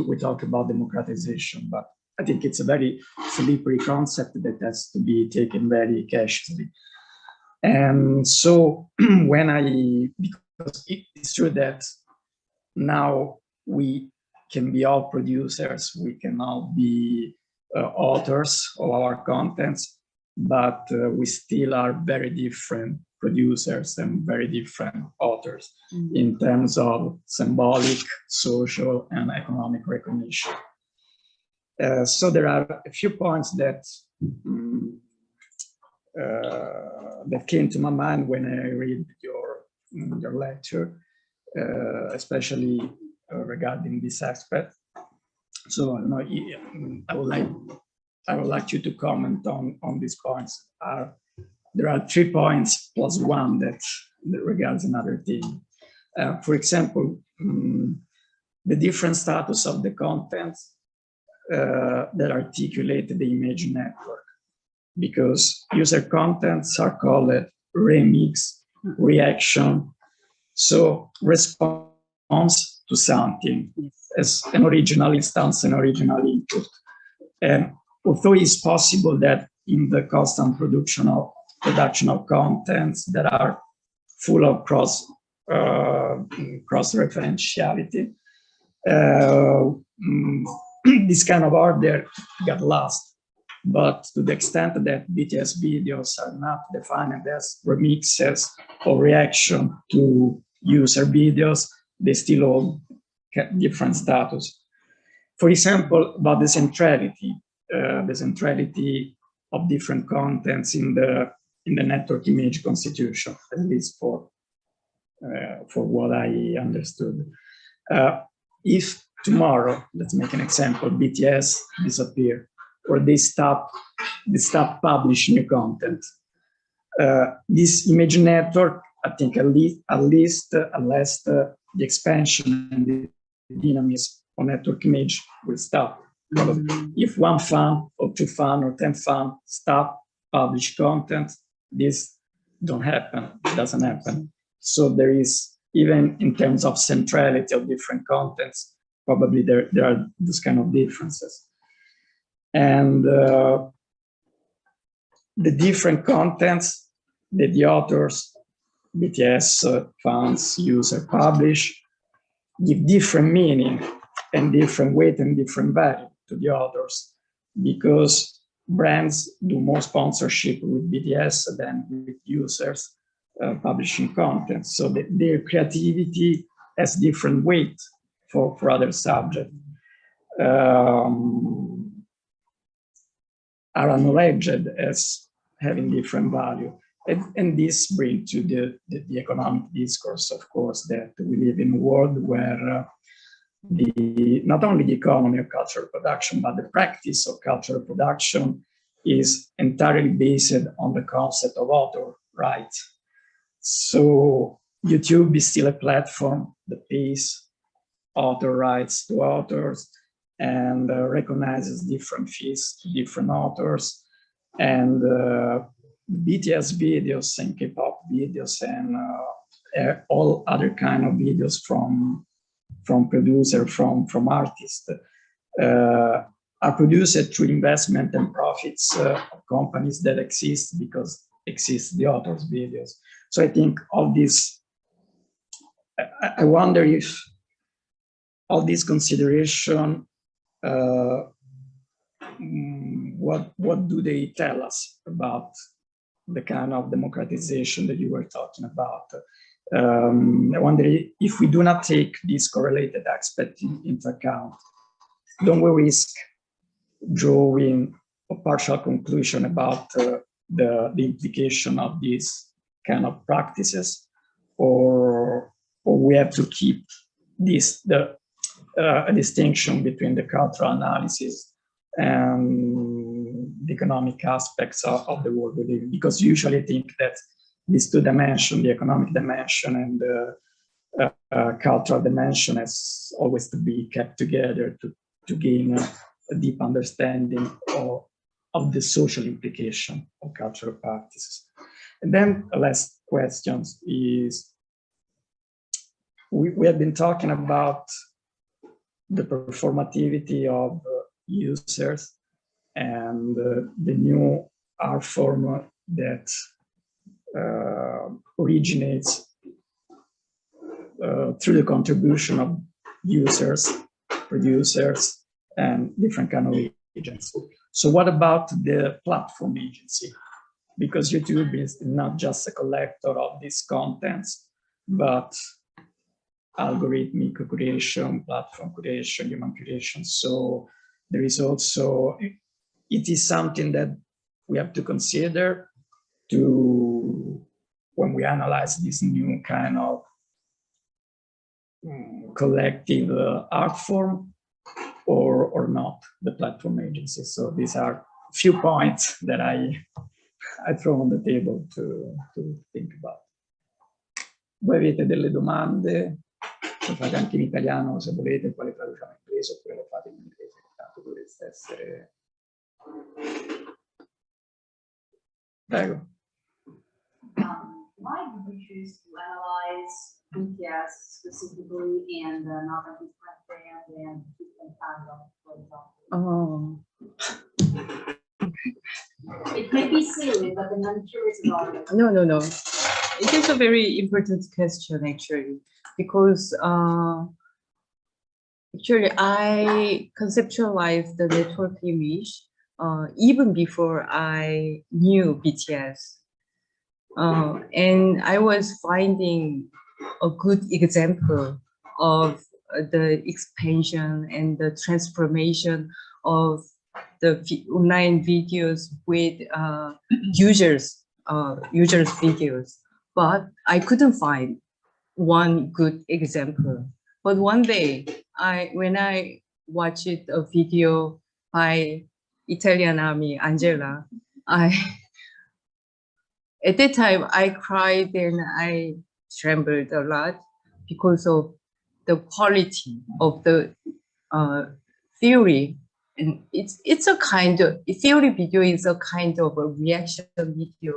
we talk about democratization, but I think it's a very slippery concept that has to be taken very cautiously. And so because it's true that now we can be all producers, we can all be authors of our contents, but we still are very different producers and very different authors in terms of symbolic, social, and economic recognition. So there are a few points that that came to my mind when I read your lecture, especially regarding this aspect. So I would like you to comment on these points. There are 3 points plus 1 that regards another thing. For example, the different status of the contents that articulate the image network, because user contents are called remix, reaction, so response to something as an original instance, an original input. And although it's possible that in the constant production of contents that are full of cross referentiality, this kind of order got lost. But to the extent that BTS videos are not defined as remixes or reaction to user videos, they still hold different status. For example, about the centrality of different contents in the network image constitution, at least for what I understood. If tomorrow, let's make an example, BTS disappear, or they stop publishing new content, this image network, I think at least unless the expansion and the dynamism of network image will stop. If 1 fan or 2 fan or 10 fan stop publish content, this doesn't happen. So there is, even in terms of centrality of different contents, probably there are those kind of differences. And the different contents that the authors, BTS, fans, user publish, give different meaning and different weight and different value to the authors, because brands do more sponsorship with BTS than with users publishing content. So their creativity has different weight for other subjects. Are acknowledged as having different value. And this brings to the economic discourse, of course, that we live in a world where not only the economy of cultural production, but the practice of cultural production is entirely based on the concept of author rights. So YouTube is still a platform that pays author rights to authors and recognizes different fees to different authors. And BTS videos and K-pop videos and all other kind of videos from producer, from artists are produced through investment and profits of companies that exist because exist the author's videos. So I think all this, I wonder if all this consideration, what do they tell us about the kind of democratization that you were talking about? I wonder if we do not take this correlated aspect into account, don't we risk drawing a partial conclusion about the implication of these kind of practices, or we have to keep a distinction between the cultural analysis and the economic aspects of the world we live in? Because usually I think that these two dimensions, the economic dimension and the cultural dimension, has always to be kept together to gain a deep understanding of the social implication of cultural practices. And then the last question is, we have been talking about the performativity of users and the new art form that originates through the contribution of users, producers, and different kind of agents. So what about the platform agency? Because YouTube is not just a collector of these contents, but algorithmic creation, platform creation, human creation. So there is also, it is something that we have to consider when we analyze this new kind of collective art form, or not, the platform agency. So these are a few points that I throw on the table to think about. Voi avete delle domande? Lo fate anche in italiano se volete, poi le traduciamo in inglese, oppure lo fate in inglese, tanto dovreste essere... Prego. Why did you choose to analyze BTS specifically and not a different brand and different fandom, for example? Oh. It may be silly, but I'm curious about it. No. It is a very important question, actually, because actually I conceptualized the network image even before I knew BTS. And I was finding a good example of the expansion and the transformation of the online videos with users' videos, but I couldn't find one good example. But one day, when I watched a video by Italian Army Angela, at that time I cried and I trembled a lot because of the quality of the theory. And it's a kind of theory video is a kind of a reaction video.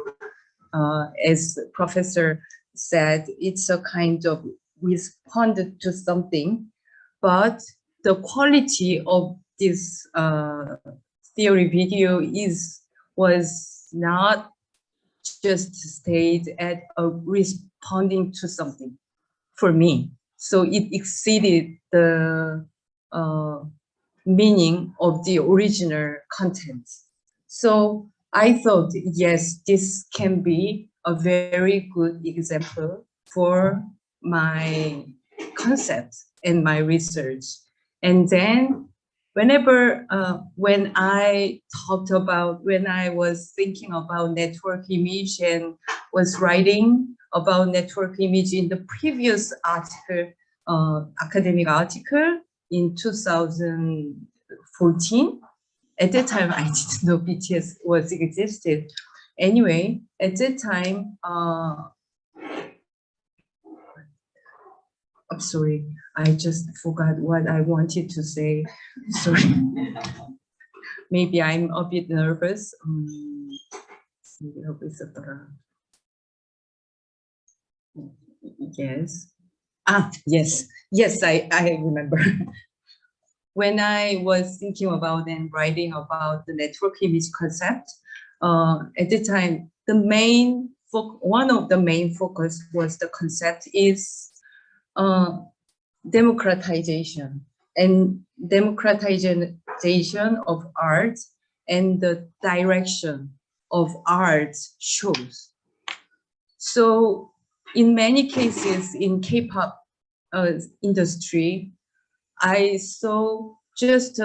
As professor said, it's a kind of responded to something, but the quality of this theory video was not just stayed at responding to something for me. So it exceeded the meaning of the original content. So I thought, yes, this can be a very good example for my concept and my research. And then whenever, when I was thinking about network image and was writing about network image in the previous article, academic article in 2014, at that time, I didn't know BTS existed. Anyway, at that time, I'm sorry, I just forgot what I wanted to say. Sorry. Maybe I'm a bit nervous. Yes. Yes, I remember. When I was thinking about and writing about the network image concept, at the time, one of the main focus was the concept is democratization of art and the direction of art shows. So in many cases in K-pop industry, I saw just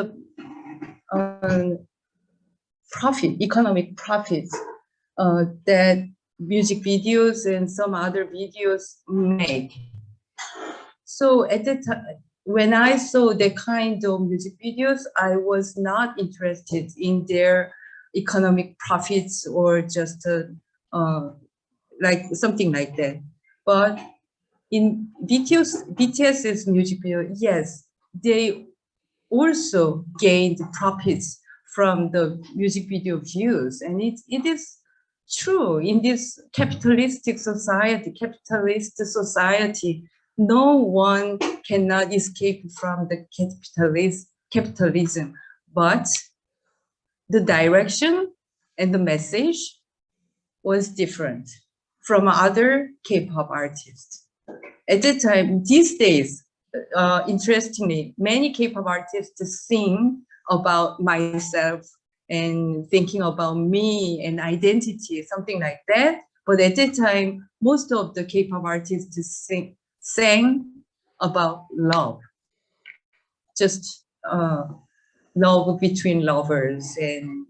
economic profits that music videos and some other videos make. So at the time, when I saw the kind of music videos, I was not interested in their economic profits or just like something like that. But in BTS's music video, yes, they also gained profits from the music video views. And it is true in this capitalist society, no one cannot escape from the capitalism, but the direction and the message was different from other K-pop artists. At the time, these days, interestingly, many K-pop artists sing about myself and thinking about me and identity, something like that. But at that time, most of the K-pop artists sang about love, just love between lovers and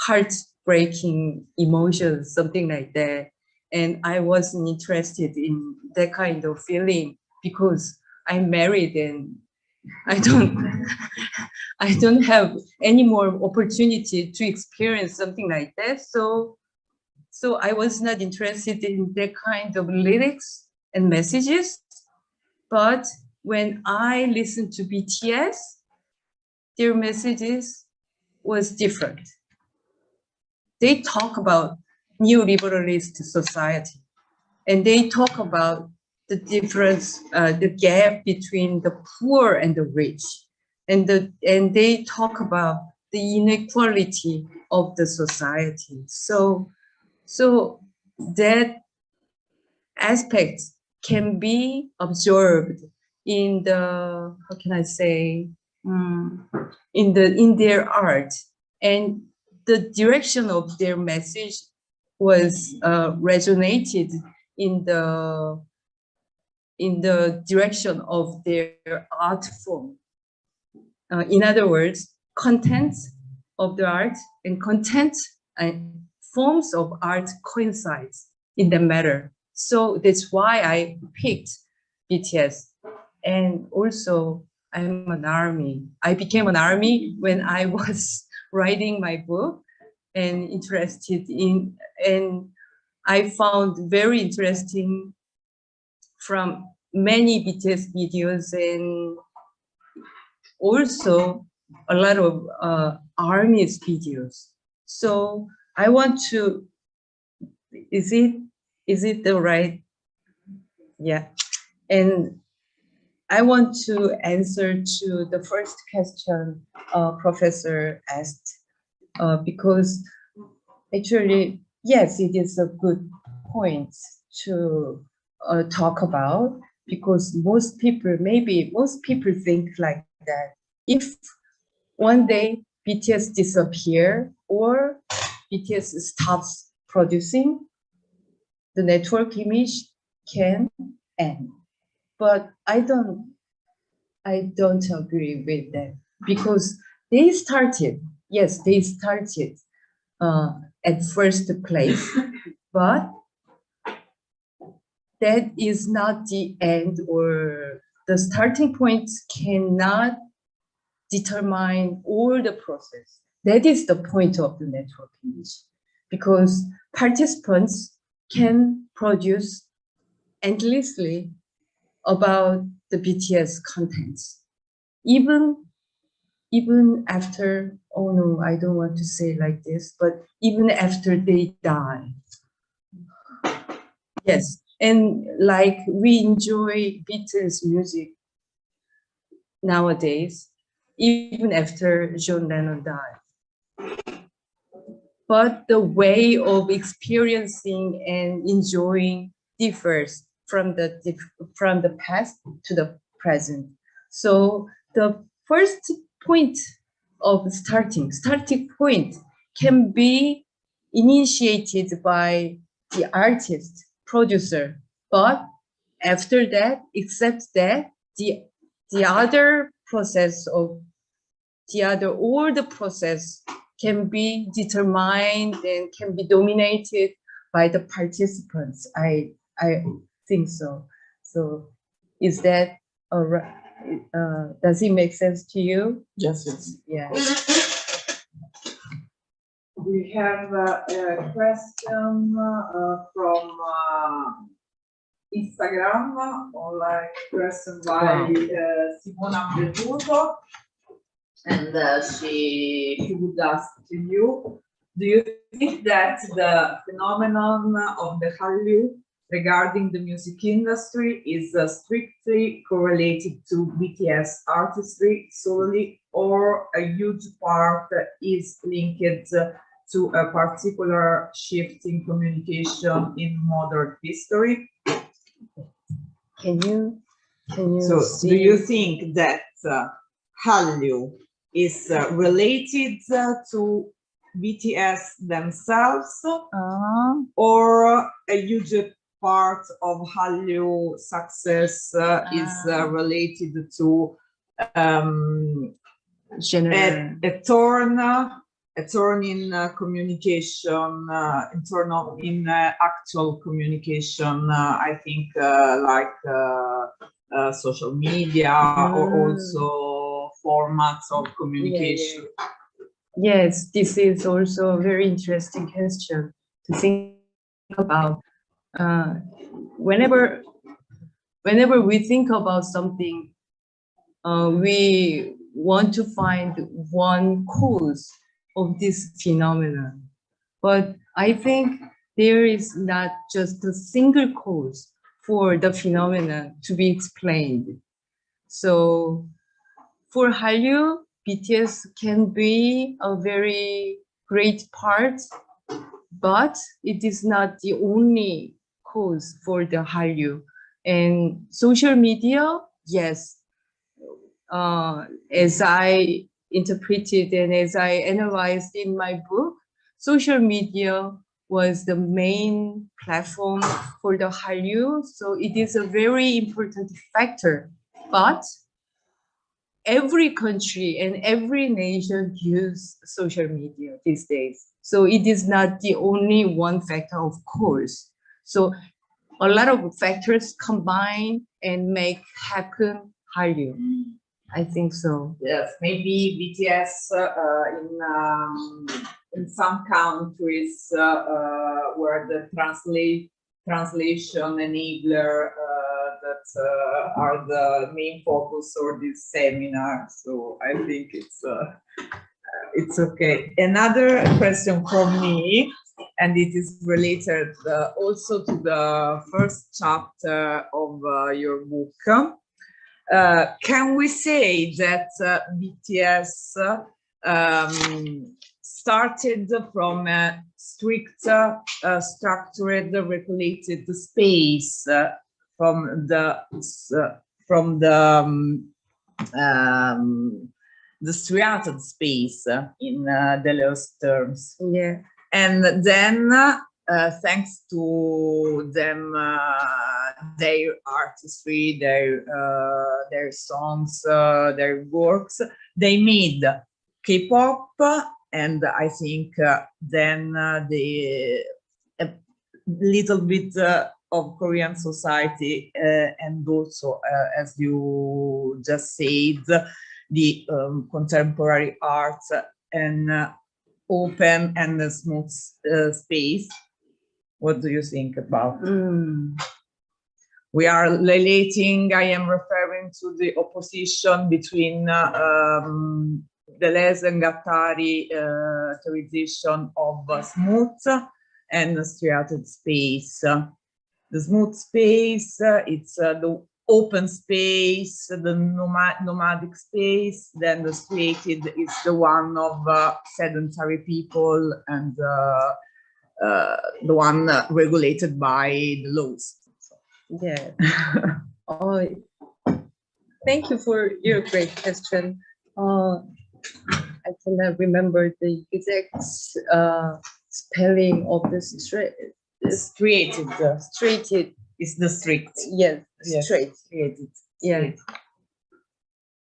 heartbreaking emotions, something like that. And I wasn't interested in that kind of feeling because I'm married and I don't have any more opportunity to experience something like that. So I was not interested in that kind of lyrics and messages. But when I listened to BTS, their messages was different. They talk about neoliberalist society, and they talk about the difference, the gap between the poor and the rich, and they talk about the inequality of the society. So that aspect can be observed in the, how can I say, in their art, and the direction of their message was resonated in the direction of their art form. In other words, content of the art and content and forms of art coincides in the matter. So that's why I picked BTS. And also, I'm an ARMY. I became an ARMY when I was writing my book and interested in, and I found very interesting from many BTS videos and also a lot of ARMY's videos. So I want to, is it the right? Yeah. And I want to answer to the first question professor asked, because actually, yes, it is a good point to talk about, because most people think like that. If one day BTS disappear or BTS stops producing, the network image can end. But I don't agree with that, because they started at first place, but that is not the end, or the starting point cannot determine all the process. That is the point of the network image, because participants can produce endlessly about the BTS contents, even after, oh no, I don't want to say like this, but even after they die. Yes, and like we enjoy BTS music nowadays, even after John Lennon died. But the way of experiencing and enjoying differs from the past to the present. So the first point of starting point can be initiated by the artist, producer, but after that, except that the other process of all the process can be determined and can be dominated by the participants. I think so. So is that does it make sense to you? Yes, yes. Yeah. We have a question from Instagram, online question by Simona Pretuso, and she would ask to you, do you think that the phenomenon of the Hallyu regarding the music industry is strictly correlated to BTS artistry solely, or a huge part is linked to a particular shift in communication in modern history? Can you So, see? do you think that Hallyu is related to BTS themselves, or a huge part of Hallyu success is related to a turn in communication, in actual communication? I think like social media, or also formats of communication. Yes, this is also a very interesting question to think about. Whenever we think about something, we want to find one cause of this phenomenon. But I think there is not just a single cause for the phenomenon to be explained. So for Hallyu, BTS can be a very great part, but it is not the only cause for the Hallyu. And social media, yes, as I interpreted and as I analyzed in my book, social media was the main platform for the Hallyu, so it is a very important factor. But every country and every nation use social media these days, so it is not the only one factor, of course. So a lot of factors combine and make happen Hallyu. I think so. Yes, maybe BTS in some countries where the translation enabler that are the main focus of this seminar. So I think it's okay. Another question from me, and it is related also to the first chapter of your book. Can we say that BTS started from a strict, structured, regulated space from the striated space in Deleuze terms? Yeah. And then, thanks to them, their artistry, their songs, their works, they made K-pop, and I think then the a little bit of Korean society, and also, as you just said, the contemporary art and open and smooth space. What do you think about? We are relating, I am referring to the opposition between Deleuze and Guattari theorization of smooth and striated space. The smooth space, it's the open space, the nomadic space. Then the striated is the one of sedentary people and the one regulated by the laws. Yeah. Oh, thank you for your great question. I cannot remember the exact spelling of the Striated. striated. Is the strict. Yes, Yes. striated. Yeah.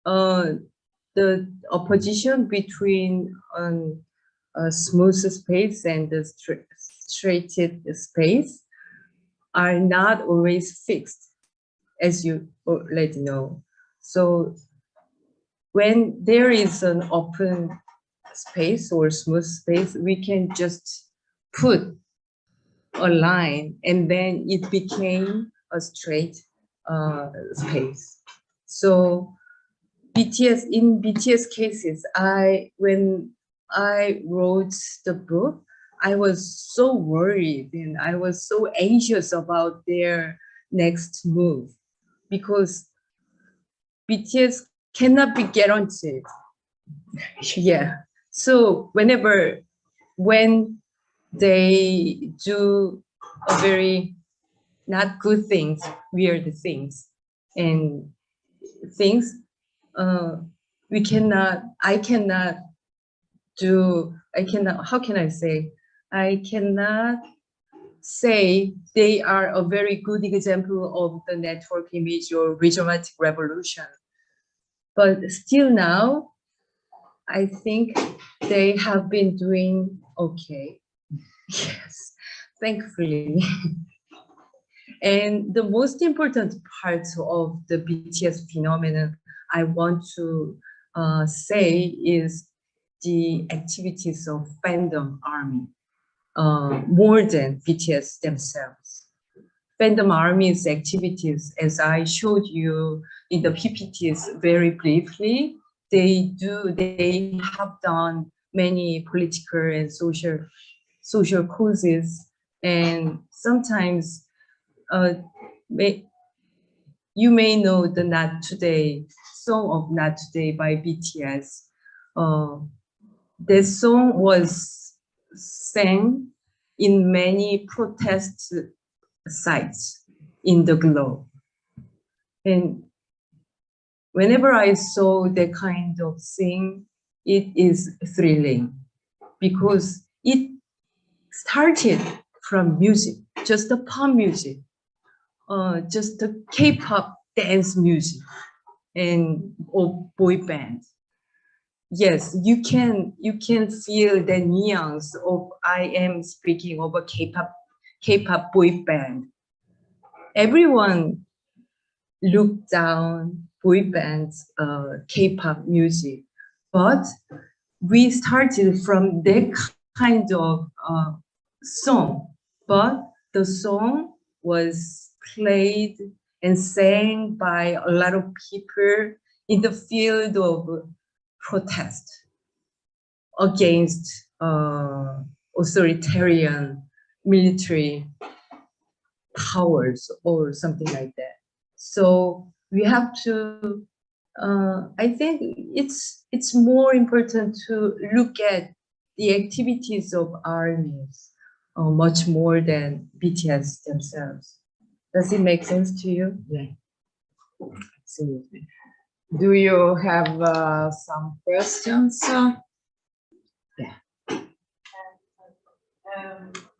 The opposition between a smooth space and the striated space are not always fixed, as you already know. So when there is an open space or smooth space, we can just put a line and then it became a straight space. So in BTS cases, when I wrote the book, I was so worried and I was so anxious about their next move because BTS cannot be guaranteed. Yeah. So when they do a very not good things, weird things, and things, I cannot, how can I say? I cannot say they are a very good example of the network image or rhizomatic revolution. But still now, I think they have been doing okay. Yes, thankfully. And the most important part of the BTS phenomenon I want to say is the activities of fandom army, more than BTS themselves. Fandom army's activities, as I showed you in the PPTs very briefly, they have done many political and social causes, and sometimes you may know the Not Today song of Not Today by BTS. This song was sang in many protest sites in the globe. And whenever I saw that kind of thing, it is thrilling because it started from music, just the pop music, just the K-pop dance music or boy band. Yes, you can feel the nuance of I am speaking of a K-pop boy band. Everyone looked down boy bands, K-pop music, but we started from that kind of song, but the song was played and sang by a lot of people in the field of protest against authoritarian military powers or something like that. So we have to, I think it's more important to look at the activities of armies much more than BTS themselves. Does it make sense to you? Yeah, absolutely. Do you have some questions? Yeah.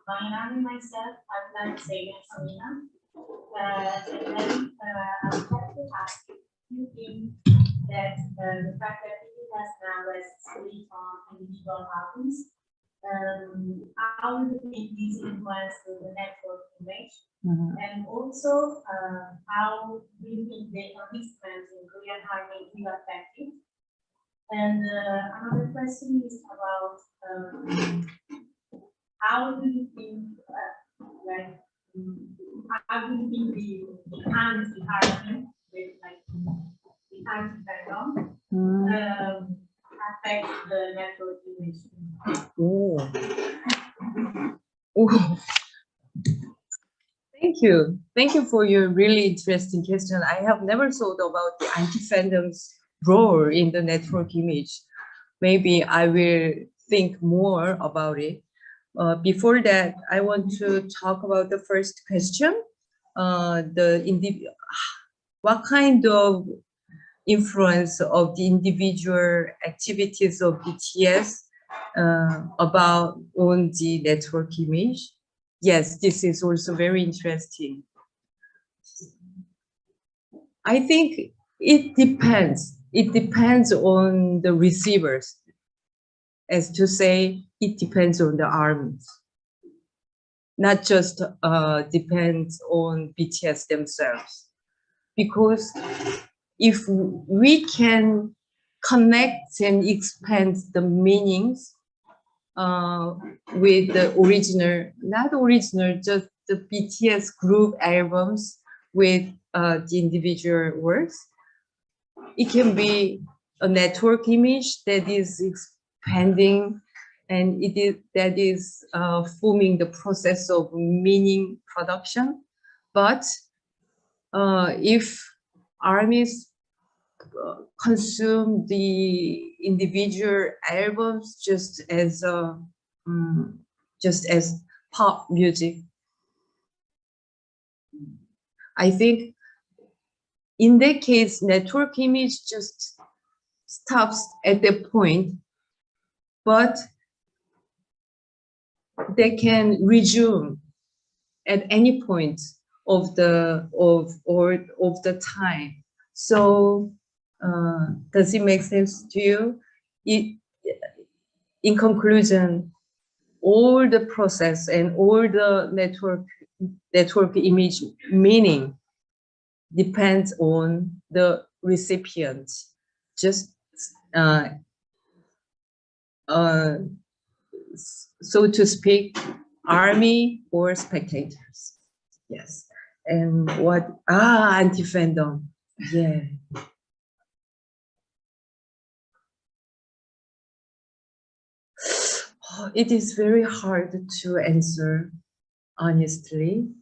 My name myself, I'm not saying Selena. And then I would like to ask you, do you think that the fact that it has now less split on individual albums, how do you think this influences the network image? And also, how do you think the participants in Korean army will affect it? And another question is about how do you think, how do you think the anti-argument, like the anti-fandom, affects the network image? Oh. Oh. Thank you for your really interesting question. I have never thought about the anti-fandom's role in the network image. Maybe I will think more about it. Before that, I want to talk about the first question. What kind of influence of the individual activities of BTS about on the network image? Yes, this is also very interesting. I think it depends. It depends on the receivers. As to say, it depends on the armies. Not just depends on BTS themselves. Because if we can connect and expand the meanings with the original, not original, just the BTS group albums with the individual works, it can be a network image that is expanding, and that is forming the process of meaning production. But if armies consume the individual albums just as pop music, I think in that case, network image just stops at that point, but they can resume at any point of the time. So does it make sense to you? In conclusion, all the process and all the network image meaning depends on the recipient, just so to speak, army or spectators. Yes. And what anti-fandom, yeah. It is very hard to answer honestly.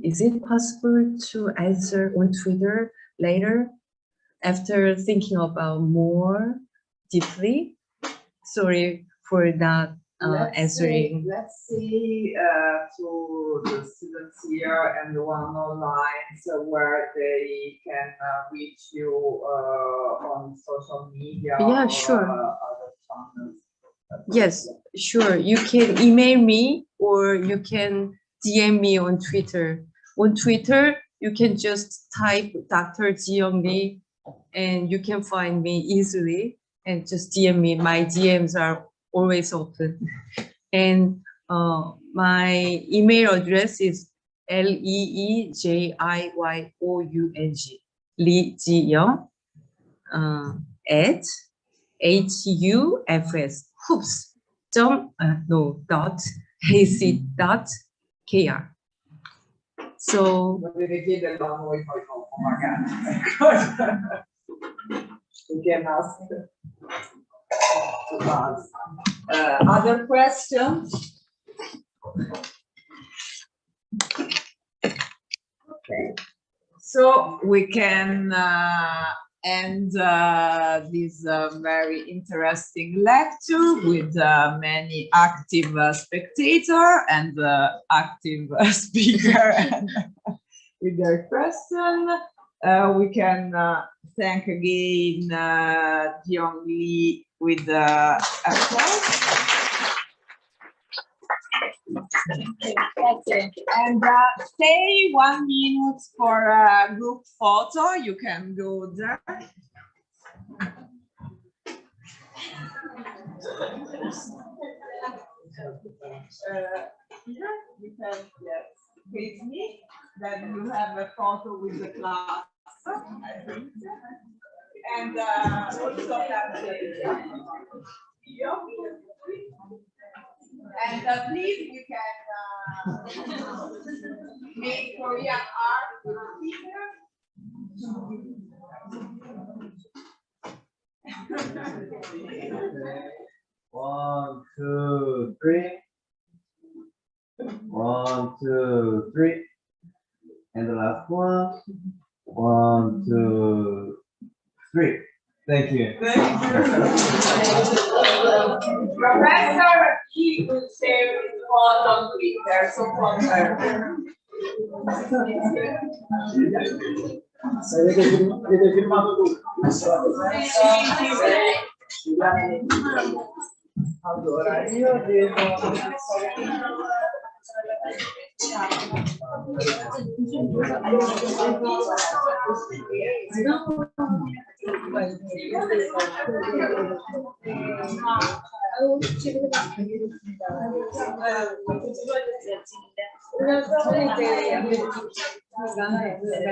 Is it possible to answer on Twitter later after thinking about more deeply? Sorry for not answering. Let's see to the students here and the one online, so where they can reach you on social media. Yeah, or, sure. Other channels. Yes, sure. You can email me or you can DM me on Twitter. On Twitter, you can just type Dr. Jiyoung Lee and you can find me easily and just DM me. My DMs are always open. And my email address is leejiyoung, Lee Jiyoung, at hoops.ac.kr. So we can ask other questions. Okay, So we can end this very interesting lecture with many active spectator and active speaker and with their question. We can thank again Jiyoung Lee with applause. And stay 1 minute for a group photo. You can go there. Here you can face me. Then you have a photo with the class. And also have the video. And please, you can make Korean art with Okay. 1, 2, 3. 1, 2, 3. And the last one. 1, 2, 3. Thank you. Professor, he will share his photo on Twitter, so Avete firmato tutto. allora, io devo...